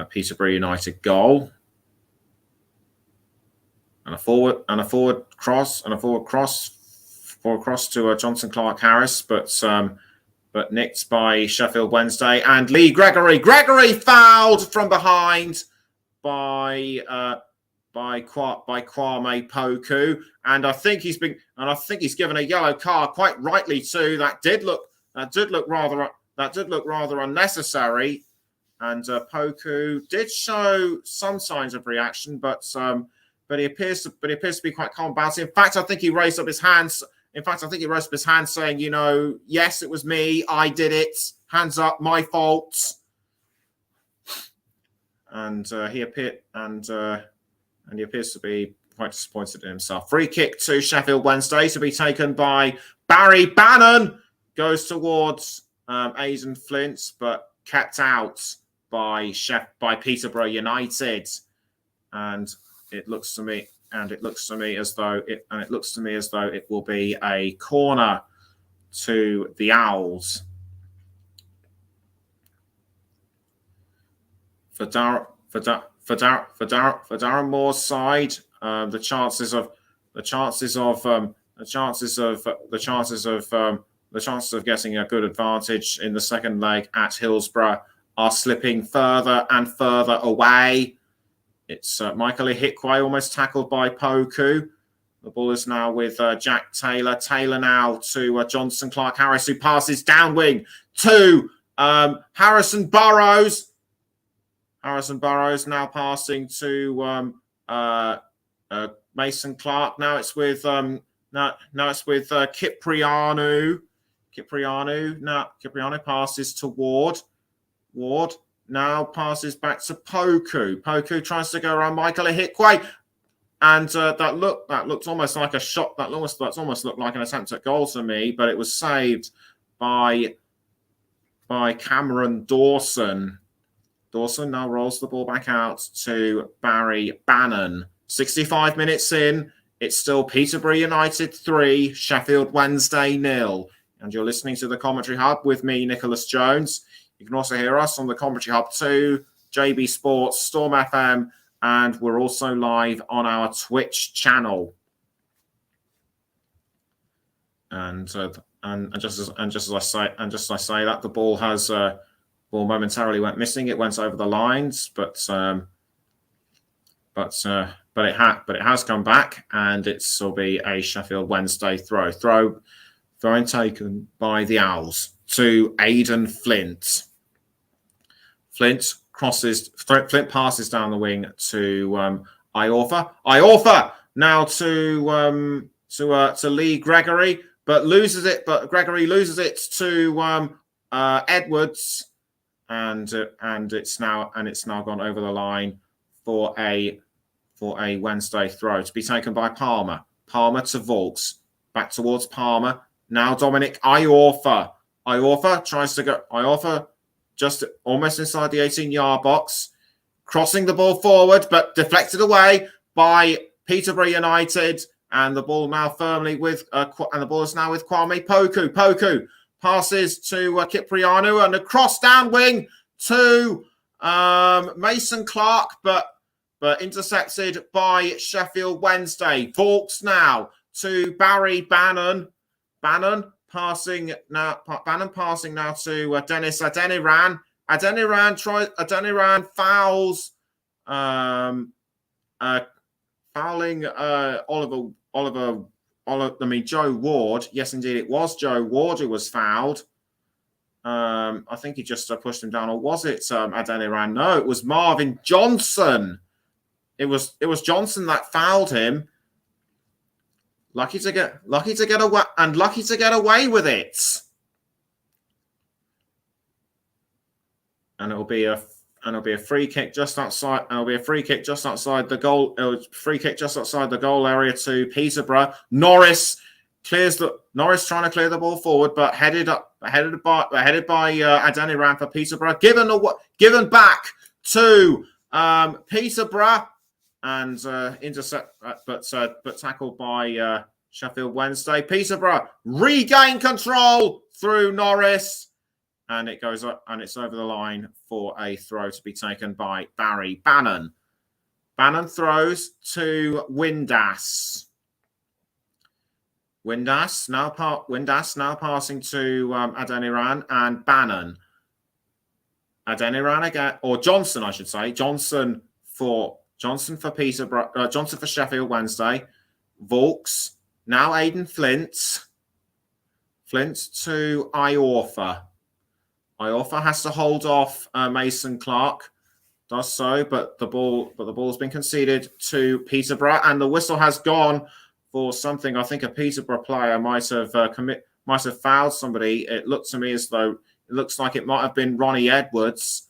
Peterborough United goal, and a forward cross to Johnson Clark Harris, but nicked by Sheffield Wednesday, and Lee Gregory fouled from behind by Kwame Poku, and I think he's given a yellow card, quite rightly too. That did look rather unnecessary, and Poku did show some signs of reaction, but he appears to be quite calm about it. In fact, I think he raised up his hands. Saying, yes, it was me. I did it. Hands up, my fault. And he appears to be quite disappointed in himself. Free kick to Sheffield Wednesday to be taken by Barry Bannon. Goes towards Aidan Flint, but kept out by Peterborough United. And it looks to me as though it will be a corner to the Owls. For Darren Moore's side, the the chances of getting a good advantage in the second leg at Hillsborough are slipping further and further away. It's Michael Ihikwe almost tackled by Poku. The ball is now with Jack Taylor. Taylor now to Johnson Clark-Harris, who passes downwing to Harrison Burrows. Harrison Burrows now passing to Mason Clark. Now it's with Kiprianu. Kiprianu passes to Ward. Ward now passes back to Poku. Poku tries to go around Michael Ihikwe. And that looked almost like a shot. That almost looked like an attempt at goal to me, but it was saved by Cameron Dawson. Dawson now rolls the ball back out to Barry Bannon. 65 minutes in, it's still Peterborough United 3, Sheffield Wednesday 0. And you're listening to the Commentary Hub with me, Nicholas Jones. You can also hear us on the Commentary Hub 2, JB Sports, Storm FM, and we're also live on our Twitch channel. And just as I say that, the ball has ball momentarily went missing. It went over the lines, but it has come back, and will be a Sheffield Wednesday throw. Throwing taken by the Owls to Aidan Flint. Flint passes down the wing to Iorfa. Iorfa now to Lee Gregory, but loses it. But Gregory loses it to Edwards, and it's now gone over the line for a Wednesday throw to be taken by Palmer. Palmer to Volks, back towards Palmer. Now Dominic Iorfa. Iorfa tries to go. Iorfa just almost inside the 18-yard box, crossing the ball forward, but deflected away by Peterborough United, and the ball now firmly with and the ball is now with Kwame Poku. Poku passes to Kiprianu and a cross down wing to Mason Clark, but intercepted by Sheffield Wednesday. Volks now to Barry Bannon. Bannon passing now to Dennis Adeniran. Adeniran fouls, fouling Joe Ward. Yes, indeed, it was Joe Ward who was fouled. I think he just pushed him down, or was it Adeniran? No, it was Marvin Johnson. It was Johnson that fouled him. Lucky to get away with it. And it'll be a free kick just outside. And it'll be a free kick just outside the goal. Free kick just outside the goal area to Peterborough. Norris trying to clear the ball forward, but headed by Adeniran for Peterborough. Given back to Peterborough. And intercept, but tackled by Sheffield Wednesday. Peterborough regain control through Norris, and it goes up, and it's over the line for a throw to be taken by Barry Bannon. Bannon throws to Windass. Windass now passing to Adeniran and Bannon. Adeniran again, or Johnson, I should say. Johnson for Peterborough, Johnson for Sheffield Wednesday. Volks. Now Aidan Flint. Flint to Iorfa. Iorfa has to hold off Mason Clark. Does so, but the ball's been conceded to Peterborough, and the whistle has gone for something. I think a Peterborough player might have fouled somebody. It looked to me as though it looks like it might have been Ronnie Edwards.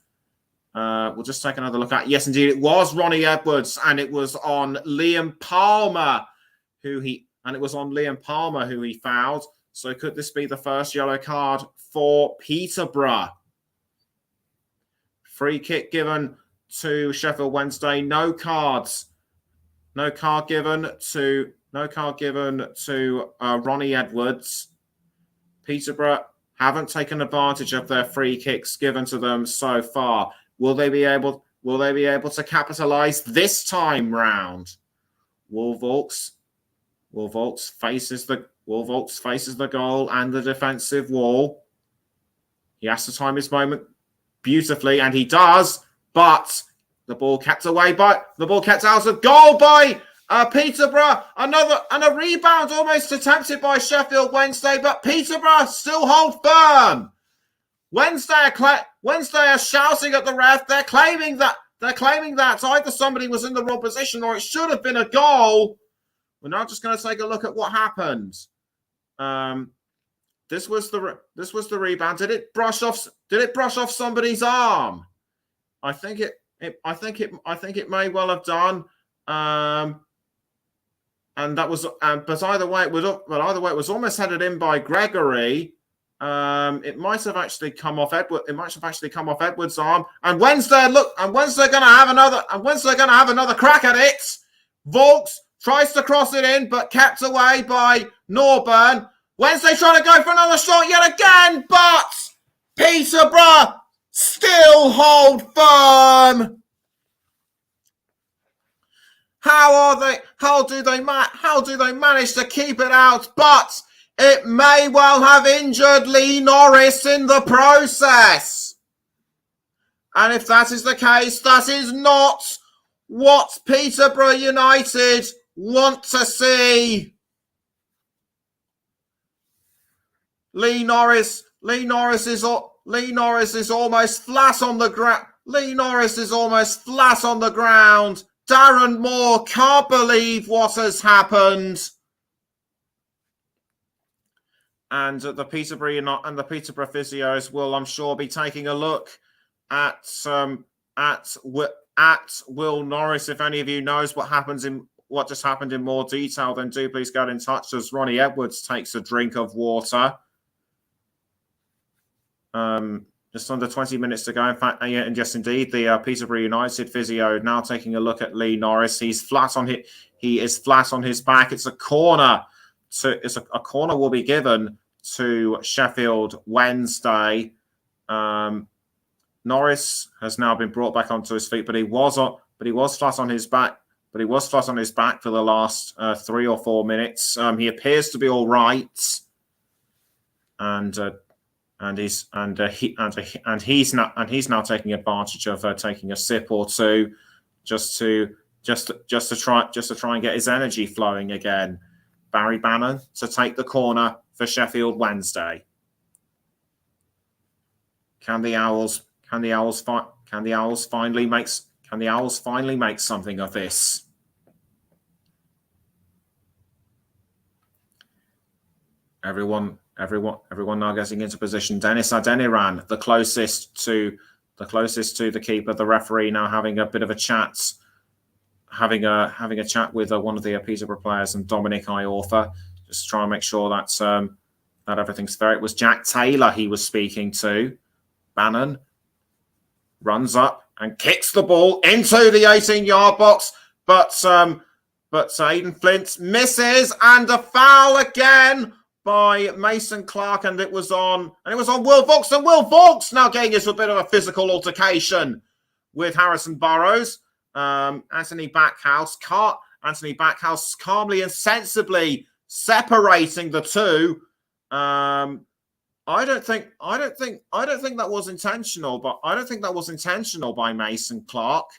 We'll just take another look at. Yes, indeed, it was Ronnie Edwards, and it was on Liam Palmer who he fouled. So could this be the first yellow card for Peterborough? Free kick given to Sheffield Wednesday. No cards. No card given to Ronnie Edwards. Peterborough haven't taken advantage of their free kicks given to them so far. Will they be able to capitalize this time round? Will Volks faces the Will Vaulks faces the goal and the defensive wall. He has to time his moment beautifully, and he does, but the ball kept out of goal by Peterborough. A rebound almost attempted by Sheffield Wednesday, but Peterborough still hold firm. Wednesday are shouting at the ref. They're claiming that either somebody was in the wrong position or it should have been a goal. We're now just going to take a look at what happened. This was the rebound. Did it brush off somebody's arm? I think it may well have done. And that was, but either way it was almost headed in by Gregory. It might have actually come off Edward's arm. And Wednesday going to have another crack at it. Vaulks tries to cross it in, but kept away by Norburn. Wednesday trying to go for another shot yet again, but Peterborough still hold firm. How do they manage to keep it out? But it may well have injured Lee Norris in the process. And if that is the case, that is not what Peterborough United want to see. Lee Norris is almost flat on the ground. Darren Moore can't believe what has happened. And the Peterborough physios will, I'm sure, be taking a look at Will Norris. If any of you knows what just happened in more detail, then do please get in touch as Ronnie Edwards takes a drink of water. Just under 20 minutes to go. In fact, and yes, indeed, the Peterborough United physio now taking a look at Lee Norris. He is flat on his back. It's a corner. A corner will be given to Sheffield Wednesday. Norris has now been brought back onto his feet, but he was flat on his back. For the last 3 or 4 minutes. He appears to be all right, and he's now taking advantage of taking a sip or two, just to try and get his energy flowing again. Barry Bannon to take the corner for Sheffield Wednesday. Can the Owls finally make something of this? Everyone now getting into position. Dennis Adeniran, the closest to the keeper. The referee now having a bit of a chat, having a chat with one of the Peterborough players and Dominic Iorfa, just to try and make sure that everything's fair. It was Jack Taylor he was speaking to. Bannon runs up and kicks the ball into the 18-yard box, but Aidan Flint misses, and a foul again by Mason Clark, and it was on Will Vaulks, and Will Vaulks now getting into a bit of a physical altercation with Harrison Burrows. Anthony Backhouse calmly and sensibly separating the two. I don't think that was intentional, but I don't think that was intentional by Mason Clark.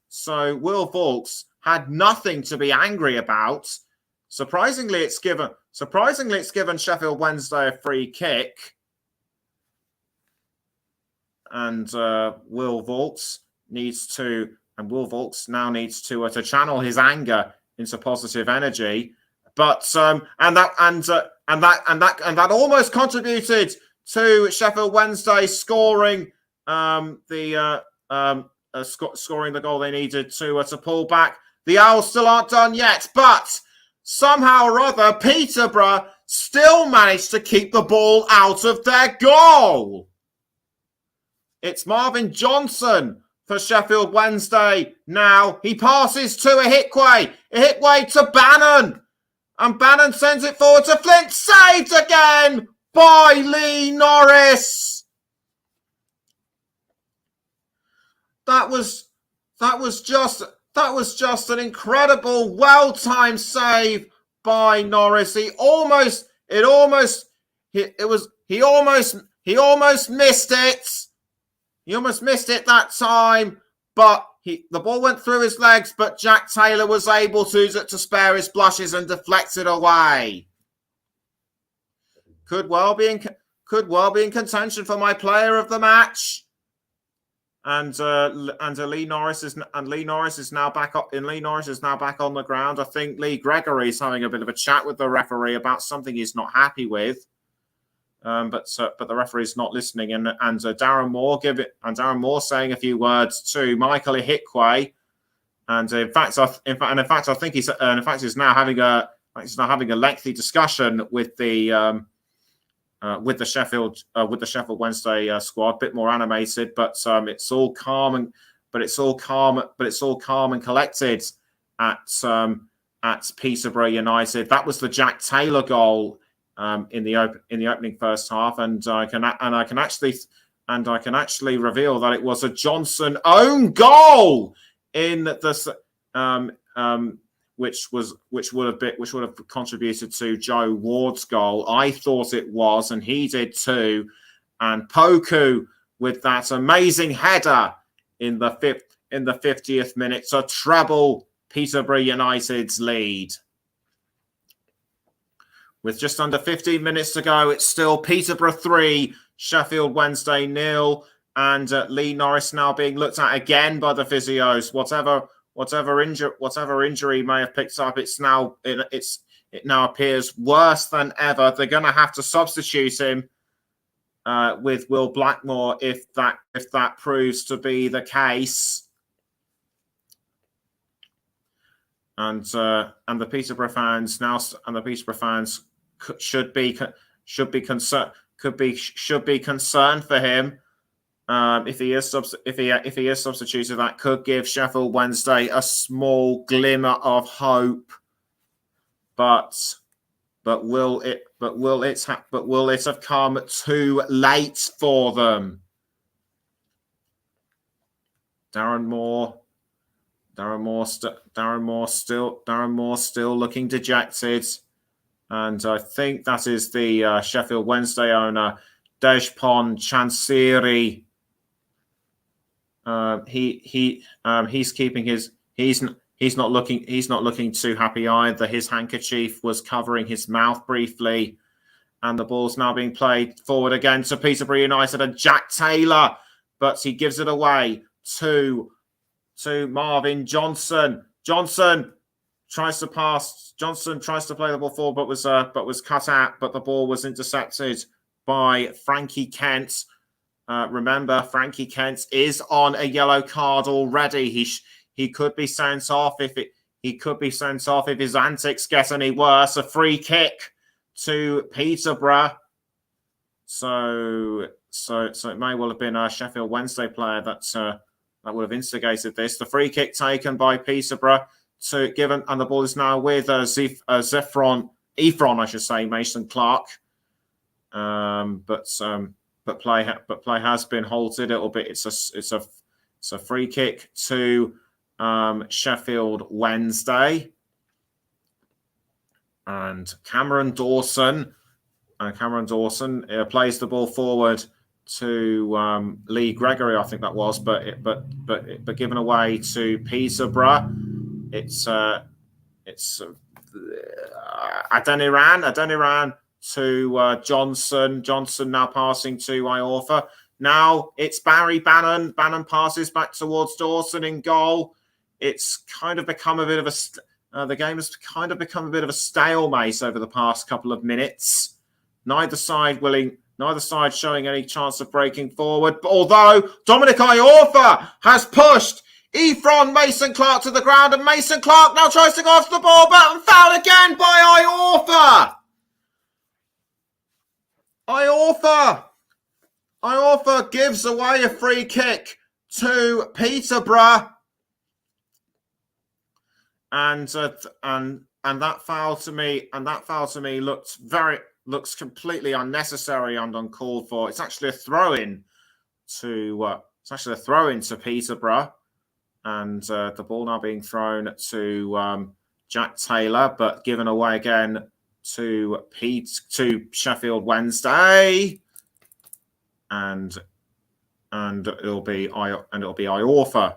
So Will Vaulks had nothing to be angry about. Surprisingly, it's given Sheffield Wednesday a free kick, and Will Vaulks now needs to channel his anger into positive energy. But that almost contributed to Sheffield Wednesday scoring scoring the goal they needed to pull back. The Owls still aren't done yet, but somehow or other, Peterborough still managed to keep the ball out of their goal. It's Marvin Johnson for Sheffield Wednesday now. He passes to a Hickway to Bannon. And Bannon sends it forward to Flint. Saved again by Lee Norris. That was just an incredible, well-timed save by Norris. He almost It almost he almost missed it. He almost missed it that time, but the ball went through his legs, but Jack Taylor was able to spare his blushes and deflect it away. Could well be in contention for my player of the match. And Lee Norris is now back up. And Lee Norris is now back on the ground. I think Lee Gregory is having a bit of a chat with the referee about something he's not happy with. But the referee's not listening, and Darren Moore saying a few words to Michael Ihikwe, and in fact I think he's now having a lengthy discussion with the Sheffield Wednesday squad, a bit more animated, but it's all calm and collected at Peterborough United. That was the Jack Taylor goal in the opening first half, and I can actually reveal that it was a Johnson own goal in the which would have contributed to Joe Ward's goal. I thought it was, and he did too. And Poku with that amazing header in the 50th minute to treble Peterborough United's lead. With just under 15 minutes to go, it's still Peterborough 3, Sheffield Wednesday 0, and Lee Norris now being looked at again by the physios. Whatever injury may have picked up, it now appears worse than ever. They're going to have to substitute him with Will Blackmore if that proves to be the case. And the Peterborough fans should be concerned for him. If he is substituted, that could give Sheffield Wednesday a small glimmer of hope. But will it have come too late for them? Darren Moore still looking dejected. And I think that is the Sheffield Wednesday owner, Dejpon Chansiri. He's keeping his. He's not looking too happy either. His handkerchief was covering his mouth briefly, and the ball's now being played forward again to Peterborough United and Jack Taylor, but he gives it away to Marvin Johnson. Johnson tries to pass. Johnson tries to play the ball forward, but was cut out. But the ball was intercepted by Frankie Kent. Remember, Frankie Kent is on a yellow card already. He could be sent off if his antics get any worse. A free kick to Peterborough. So it may well have been a Sheffield Wednesday player that would have instigated this. The free kick taken by Peterborough and the ball is now with Ephron, I should say, Mason Clark. But play has been halted. It's a free kick to Sheffield Wednesday, and Cameron Dawson plays the ball forward to Lee Gregory, I think that was, but given away to Peterborough. It's Adeniran to Johnson. Johnson now passing to Iorfa. Now it's Barry Bannon. Bannon passes back towards Dawson in goal. It's kind of become a bit of the game has kind of become a bit of a stalemate over the past couple of minutes. Neither side showing any chance of breaking forward. But although Dominic Iorfa has pushed Ephron Mason Clark to the ground, and Mason Clark now tries to go off the ball, but fouled again by Iorfa. Iorfa gives away a free kick to Peterborough, and that foul to me looks completely unnecessary and uncalled for. It's actually a throw-in to Peterborough, and the ball now being thrown to Jack Taylor, but given away again to Sheffield Wednesday, and it'll be Iorfa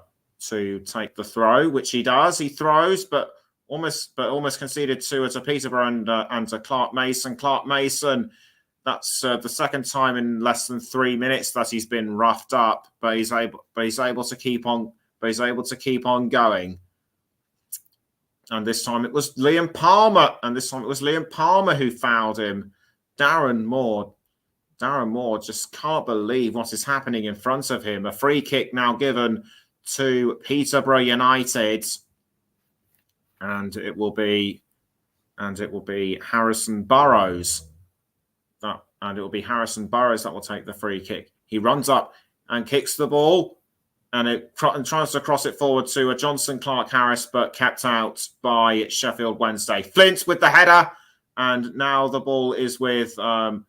to take the throw, which he does. He throws, but almost conceded to Peterborough and to Clark Mason. Clark Mason, that's the second time in less than 3 minutes that he's been roughed up, but he's able to keep on going. And this time it was Liam Palmer who fouled him. Darren Moore just can't believe what is happening in front of him. A free kick now given to Peterborough United, and it will be Harrison Burrows. That will take the free kick. He runs up and kicks the ball, and tries to cross it forward to Johnson Clark Harris, but kept out by Sheffield Wednesday. Flint with the header, and now the ball is with Joe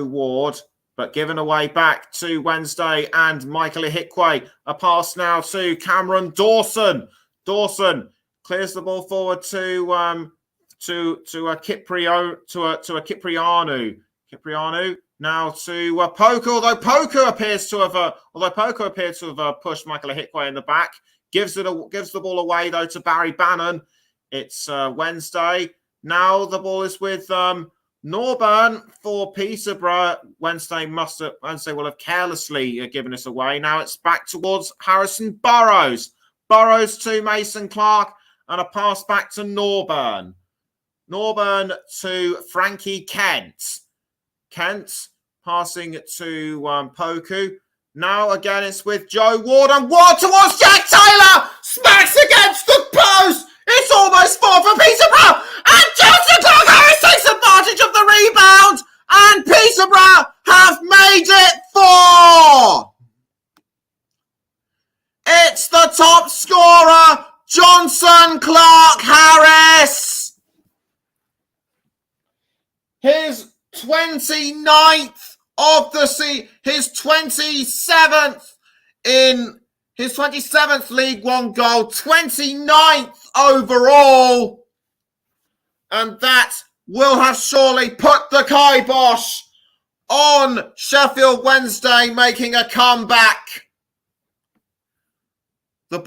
Ward, but given away back to Wednesday and Michael Ihikwe. A pass now to Cameron Dawson. Dawson clears the ball forward to a Kiprianu. Kiprianu now to Poku, although Poku appears to have pushed Michael Ihikwe in the back. Gives the ball away though to Barry Bannon. It's Wednesday. Now the ball is with Norburn for Peterborough. Wednesday will have carelessly given this away. Now it's back towards Harrison Burrows. Burrows to Mason Clark, and a pass back to Norburn. Norburn to Frankie Kent. Kent passing to Poku. Now again it's with Joe Ward, and Ward towards Jack Taylor. Smacks against the post. It's almost 4 for Peterborough. And Johnson Clark Harris takes advantage of the rebound. And Peterborough have made it 4. It's the top scorer, Johnson Clark Harris. His 29th of the season, his 27th League One goal, 29th overall. And that will have surely put the kibosh on Sheffield Wednesday making a comeback. It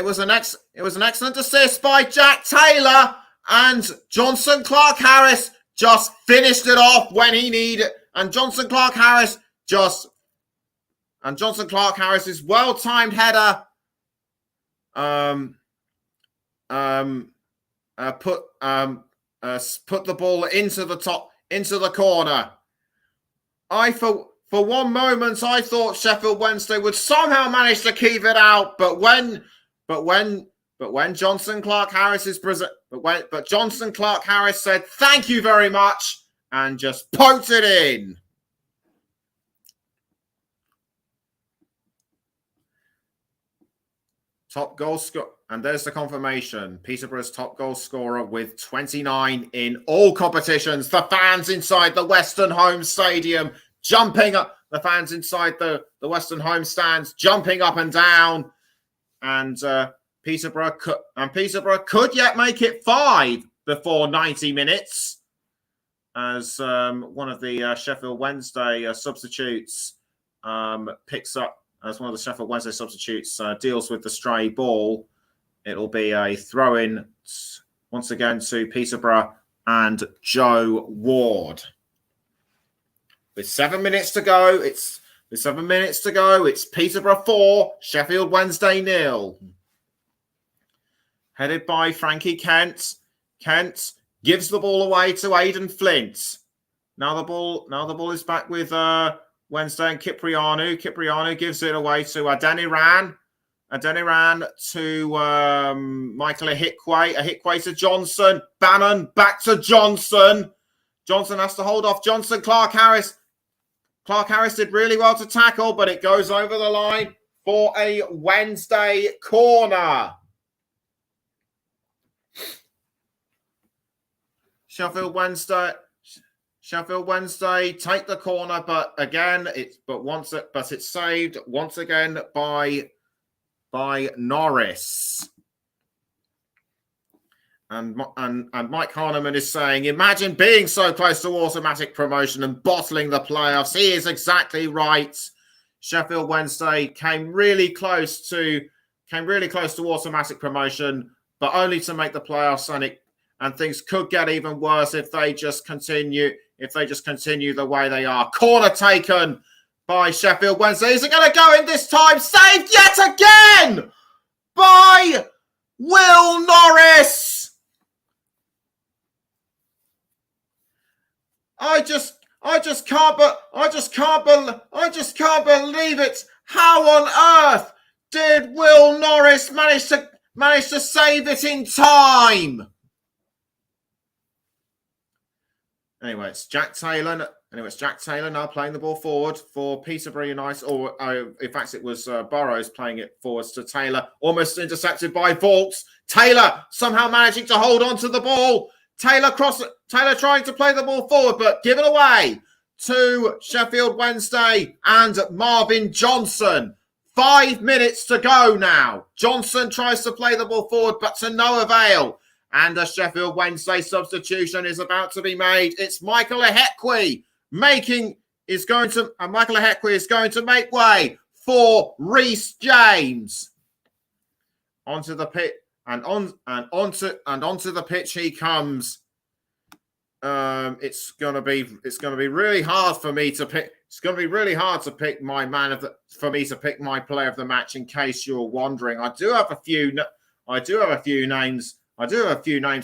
was an excellent assist by Jack Taylor, and Johnson Clark Harris just finished it off when he needed. And Johnson Clark Harris's well-timed header put the ball into the corner. For one moment, I thought Sheffield Wednesday would somehow manage to keep it out, but when Johnson Clark Harris Johnson Clark Harris said thank you very much and just poked it in. Top goal scorer, and there's the confirmation. Peterborough's top goal scorer with 29 in all competitions. The fans inside the Western Home Stadium jumping up. The fans inside the Western Home stands jumping up and down. And Peterborough could yet make it 5 before 90 minutes. As one of the Sheffield Wednesday substitutes deals with the stray ball. It'll be a throw-in once again to Peterborough and Joe Ward. With 7 minutes to go, it's Peterborough 4, Sheffield Wednesday 0. Headed by Frankie Kent. Kent gives the ball away to Aidan Flint. Now the ball is back with Wednesday and Kiprianu. Kiprianu gives it away to Adeniran. Adeniran to Michael Ihikwe. Ihikwe to Johnson. Bannon back to Johnson. Johnson has to hold off Johnson. Clark Harris. Clark Harris did really well to tackle, but it goes over the line for a Wednesday corner. Sheffield Wednesday take the corner, but again it's saved once again by Norris. And Mike Harneman is saying, imagine being so close to automatic promotion and bottling the playoffs. He is exactly right. Sheffield Wednesday came really close to automatic promotion, but only to make the playoffs, and things could get even worse if they just continue the way they are. Corner taken by Sheffield Wednesday. Is it going to go in this time? Saved yet again by Will Norris. I just can't believe it. How on earth did Will Norris manage to save it in time? Anyway, it's Jack Taylor now playing the ball forward for Peterborough United. Or in fact, it was Burrows playing it forwards to Taylor. Almost intercepted by Vaults. Taylor somehow managing to hold on to the ball. Taylor trying to play the ball forward, but given away to Sheffield Wednesday and Marvin Johnson. 5 minutes to go now. Johnson tries to play the ball forward, but to no avail. And a Sheffield Wednesday substitution is about to be made. It's Michael Ehekwe is going to make way for Reece James. Onto the pit. And onto the pitch he comes. It's gonna be really hard for me to pick. It's gonna be really hard to pick my my player of the match. In case you're wondering, I do have a few names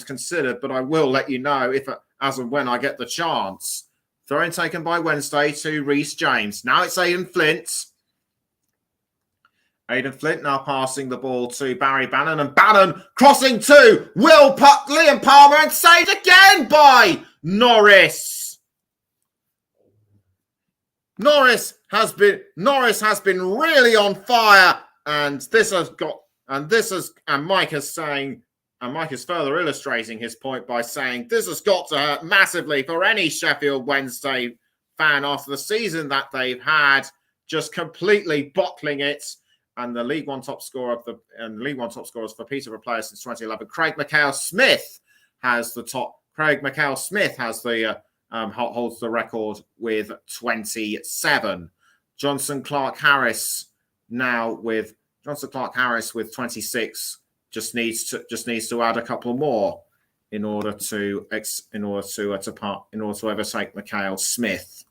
considered, but I will let you know as and when I get the chance. Throw-in taken by Wednesday to Reece James. Now it's Aidan Flint. Aidan Flint now passing the ball to Barry Bannon, and Bannon crossing to Liam Palmer, and saved again by Norris. Norris has been really on fire, and Mike is further illustrating his point by saying this has got to hurt massively for any Sheffield Wednesday fan after the season that they've had, just completely bottling it. And the League One top scorers for Peterborough players since 2011, Craig McHale-Smith holds the record with 27. Johnson Clark-Harris with 26 just needs to add a couple more in order to overtake McHale-Smith.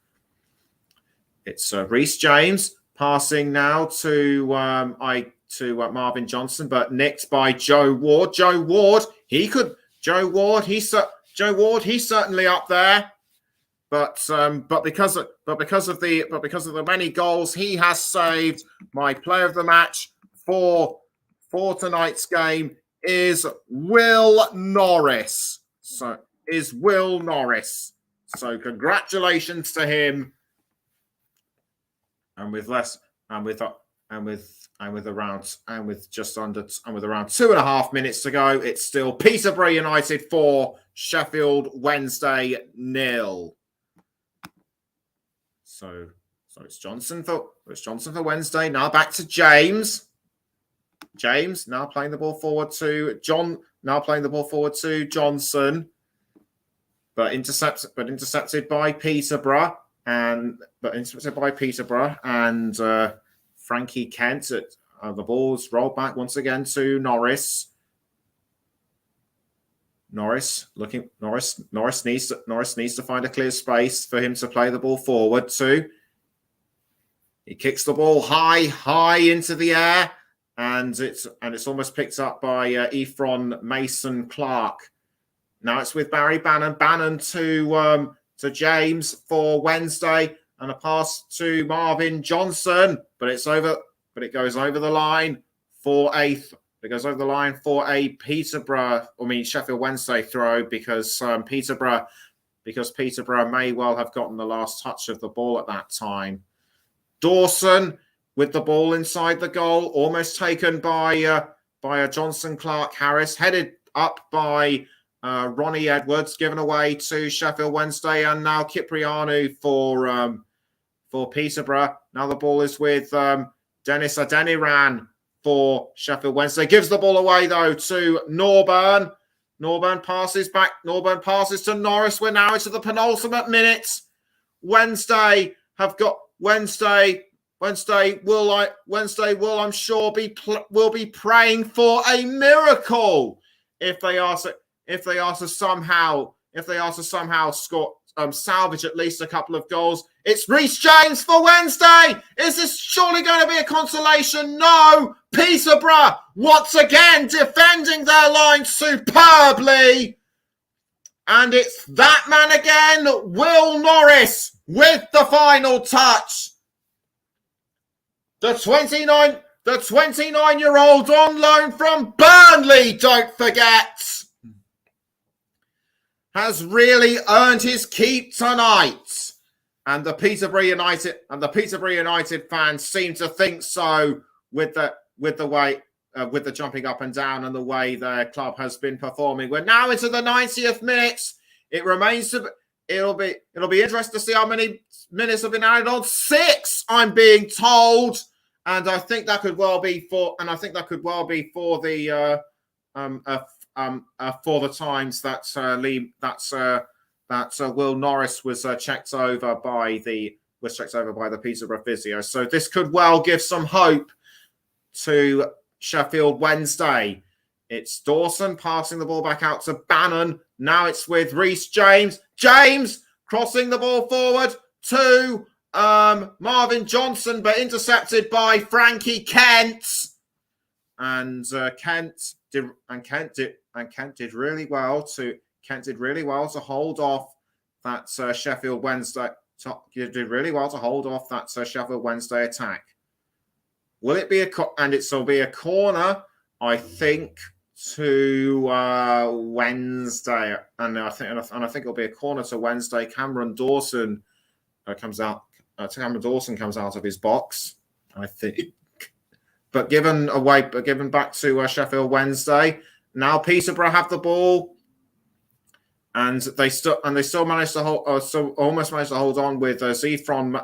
It's Reece James passing now to Marvin Johnson, but nicked by Joe Ward. Joe Ward, he's certainly up there, but because of the many goals he has saved, my player of the match for tonight's game is Will Norris. So congratulations to him. And with around 2.5 minutes to go, it's still Peterborough United 4, Sheffield Wednesday 0. So it's Johnson for Wednesday. Now back to James. James now playing the ball forward to John. Now playing the ball forward to Johnson, but intercepted by Peterborough. And Frankie Kent. The ball's rolled back once again to Norris. Norris needs to find a clear space for him to play the ball forward to. He kicks the ball high into the air, and it's almost picked up by Ephron Mason Clark. Now it's with Barry Bannon. Bannon to James for Wednesday, and a pass to Marvin Johnson, but it goes over the line for a Sheffield Wednesday throw, because Peterborough may well have gotten the last touch of the ball at that time. Dawson with the ball inside the goal, almost taken by a Johnson Clark-Harris, headed up by Ronnie Edwards, given away to Sheffield Wednesday, and now Kiprianu for Peterborough. Now the ball is with Dennis Adeniran for Sheffield Wednesday. Gives the ball away though to Norburn. Norburn passes back. Norburn passes to Norris. We're now into the penultimate minutes. Wednesday will, I'm sure, be praying for a miracle if they are to somehow salvage at least a couple of goals. It's Reece James for Wednesday. Is this surely going to be a consolation? No. Peterborough once again defending their line superbly. And it's that man again, Will Norris, with the final touch. The 29-year-old on loan from Burnley, don't forget, has really earned his keep tonight. And the Peterborough United fans seem to think so with the jumping up and down and the way their club has been performing. We're now into the 90th minute. It'll be interesting to see how many minutes have been added on. 6, I'm being told, and I think that could well be for the times that Will Norris was checked over by the Peterborough physio. So this could well give some hope to Sheffield Wednesday. It's Dawson passing the ball back out to Bannon. Now it's with Reece James. James crossing the ball forward to Marvin Johnson, but intercepted by Frankie Kent. And Kent did really well to hold off that Sheffield Wednesday. Did really well to hold off that Sheffield Wednesday attack. Will it be it'll be a corner, I think, to Wednesday, and I think it'll be a corner to Wednesday. Cameron Dawson comes out. Cameron Dawson comes out of his box, I think. But given back to Sheffield Wednesday. Now Peterborough have the ball, and they still managed to almost managed to hold on with Ephron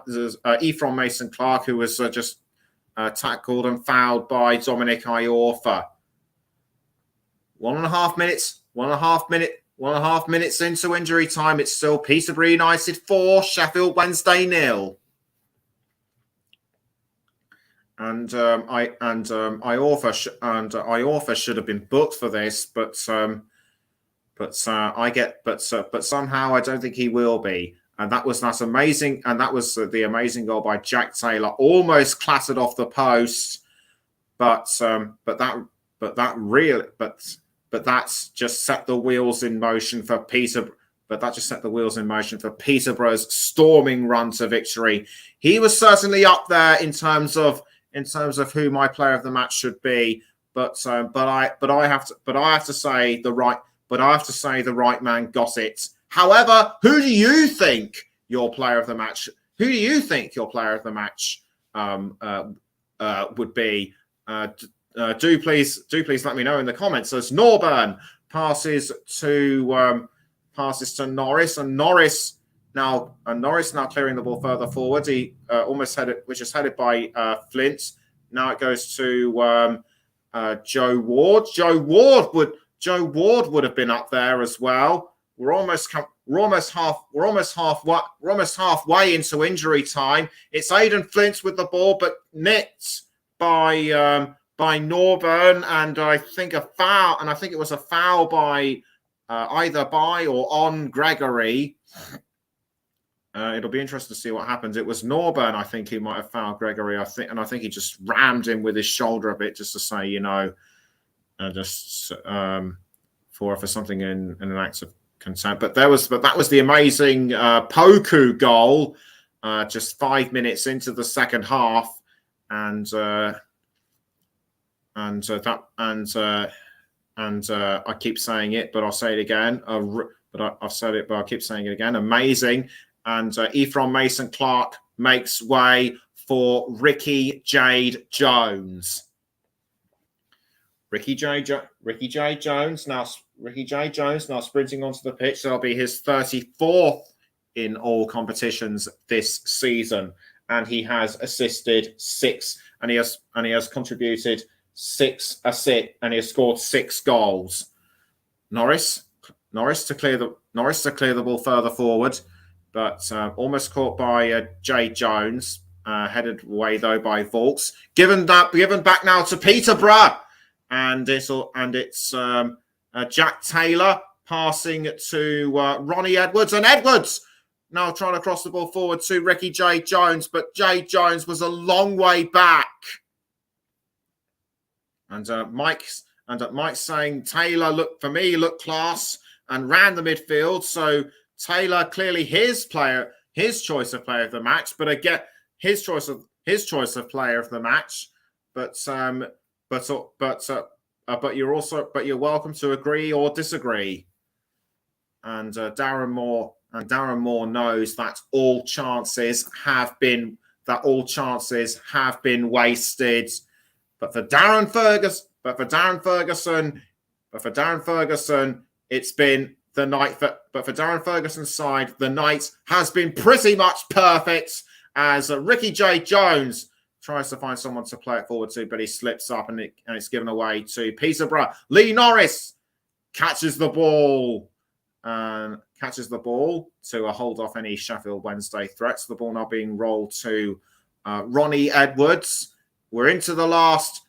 Mason Clark, who was just tackled and fouled by Dominic Iorfa. 1.5 minutes into injury time. It's still Peterborough United 4, Sheffield Wednesday 0. And Iorfa should have been booked for this, but somehow I don't think he will be. And that was the amazing goal by Jack Taylor, almost clattered off the post, but that's just set the wheels in motion for Peterborough. But that just set the wheels in motion for Peterborough's storming run to victory. He was certainly up there in terms of who my player of the match should be. But I have to say the right man got it. However, who do you think your player of the match? Who do you think your player of the match would be? Do please let me know in the comments. As Norburn passes to Norris, and Norris now clearing the ball further forward. He almost had it, which is headed by Flint. Now it goes to Joe Ward. Joe Ward would have been up there as well. We're almost halfway into injury time. It's Aidan Flint with the ball, but nicked by Norburn, and I think a foul. And I think it was a foul by either by or on Gregory. It'll be interesting to see what happens. It was Norburn, I think, who might have fouled Gregory. I think he just rammed him with his shoulder a bit, just to say, for something in an act of contempt. But that was the amazing Poku goal, just 5 minutes into the second half, and I keep saying it, but I'll say it again. I've said it, but I'll keep saying it again. Amazing. And Ephron Mason Clark makes way for Ricky Jade Jones. Ricky J. Jones now sprinting onto the pitch. That'll be his 34th in all competitions this season, and he has assisted 6, and he has contributed 6 assists, and he has scored 6 goals. Norris to clear the ball further forward, but almost caught by Jay Jones. Headed away though by Vaulks. Given back now to Peterborough, and it's Jack Taylor passing to Ronnie Edwards, and Edwards now trying to cross the ball forward to Ricky J Jones, but J Jones was a long way back, and Mike's saying Taylor looked class and ran the midfield. So Taylor clearly his choice of player of the match, but again his choice of player of the match. But you're welcome to agree or disagree. And Darren Moore knows that all chances have been wasted. But for Darren Ferguson, it's been the night. But for Darren Ferguson's side, the night has been pretty much perfect, as Ricky J Jones tries to find someone to play it forward to, but he slips up and it's given away to Peterborough. Lee Norris catches the ball to hold off any Sheffield Wednesday threats. The ball now being rolled to Ronnie Edwards. We're into the last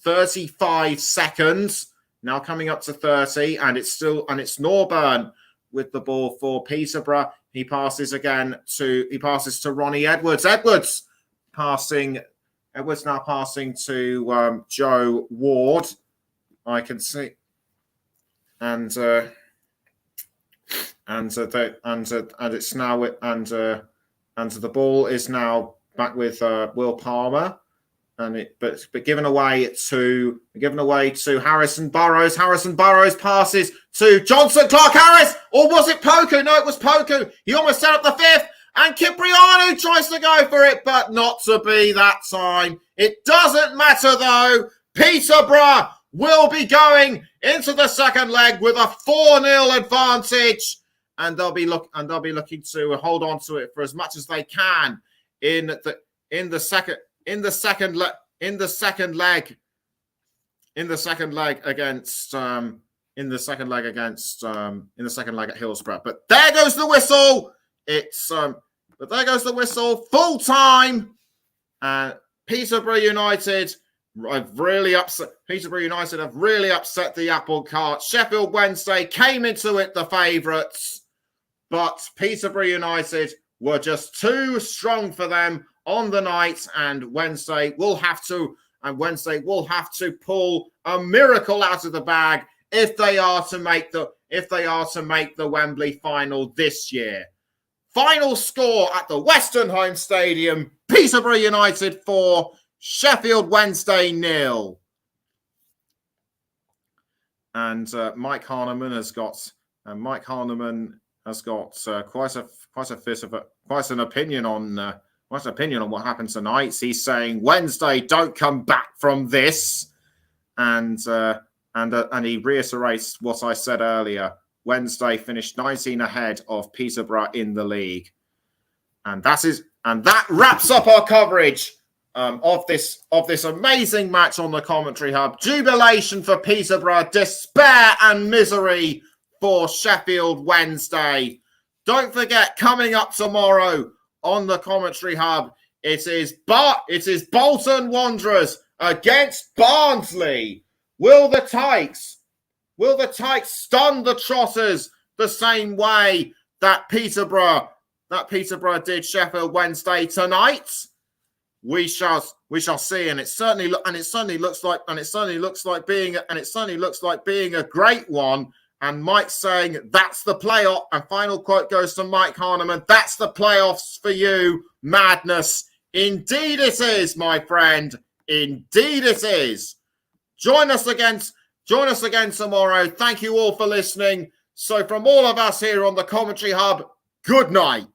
35 seconds. Now coming up to 30, and it's Norburn with the ball for Peterborough. He passes to Ronnie Edwards. Edwards now passing to Joe Ward. I can see, and the ball is now back with Will Palmer, but given away to Harrison Burrows. Harrison Burrows passes to Johnson Clark Harris, or was it Poku? No, it was Poku. He almost set up the fifth, and Cipriano tries to go for it, but not to be that time. It doesn't matter though. Peterborough will be going into the second leg with a 4-0 advantage, and they'll be looking to hold on to it for as much as they can in the second leg at Hillsborough. But there goes the whistle. Full time. Peterborough United have really upset the apple cart. Sheffield Wednesday came into it the favourites, but Peterborough United were just too strong for them on the night, and Wednesday will have to pull a miracle out of the bag if they are to make the Wembley final this year. Final score at the Western Home Stadium: Peterborough United 4, Sheffield Wednesday 0. And Mike Harneman has got quite an opinion on what happened tonight. He's saying Wednesday don't come back from this, and he reiterates what I said earlier. Wednesday finished 19 ahead of Peterborough in the league, and that wraps up our coverage of this amazing match on the Commentary Hub. Jubilation for Peterborough, despair and misery for Sheffield Wednesday. Don't forget, coming up tomorrow on the Commentary Hub, it is Bolton Wanderers against Barnsley. Will the Tykes stun the Trotters the same way that Peterborough did Sheffield Wednesday tonight? We shall see, and it certainly looks like being a great one. And Mike's saying that's the playoff. And final quote goes to Mike Harneman. That's the playoffs for you. Madness. Indeed it is, my friend. Indeed it is. Join us again tomorrow. Thank you all for listening. So from all of us here on the Commentary Hub, good night.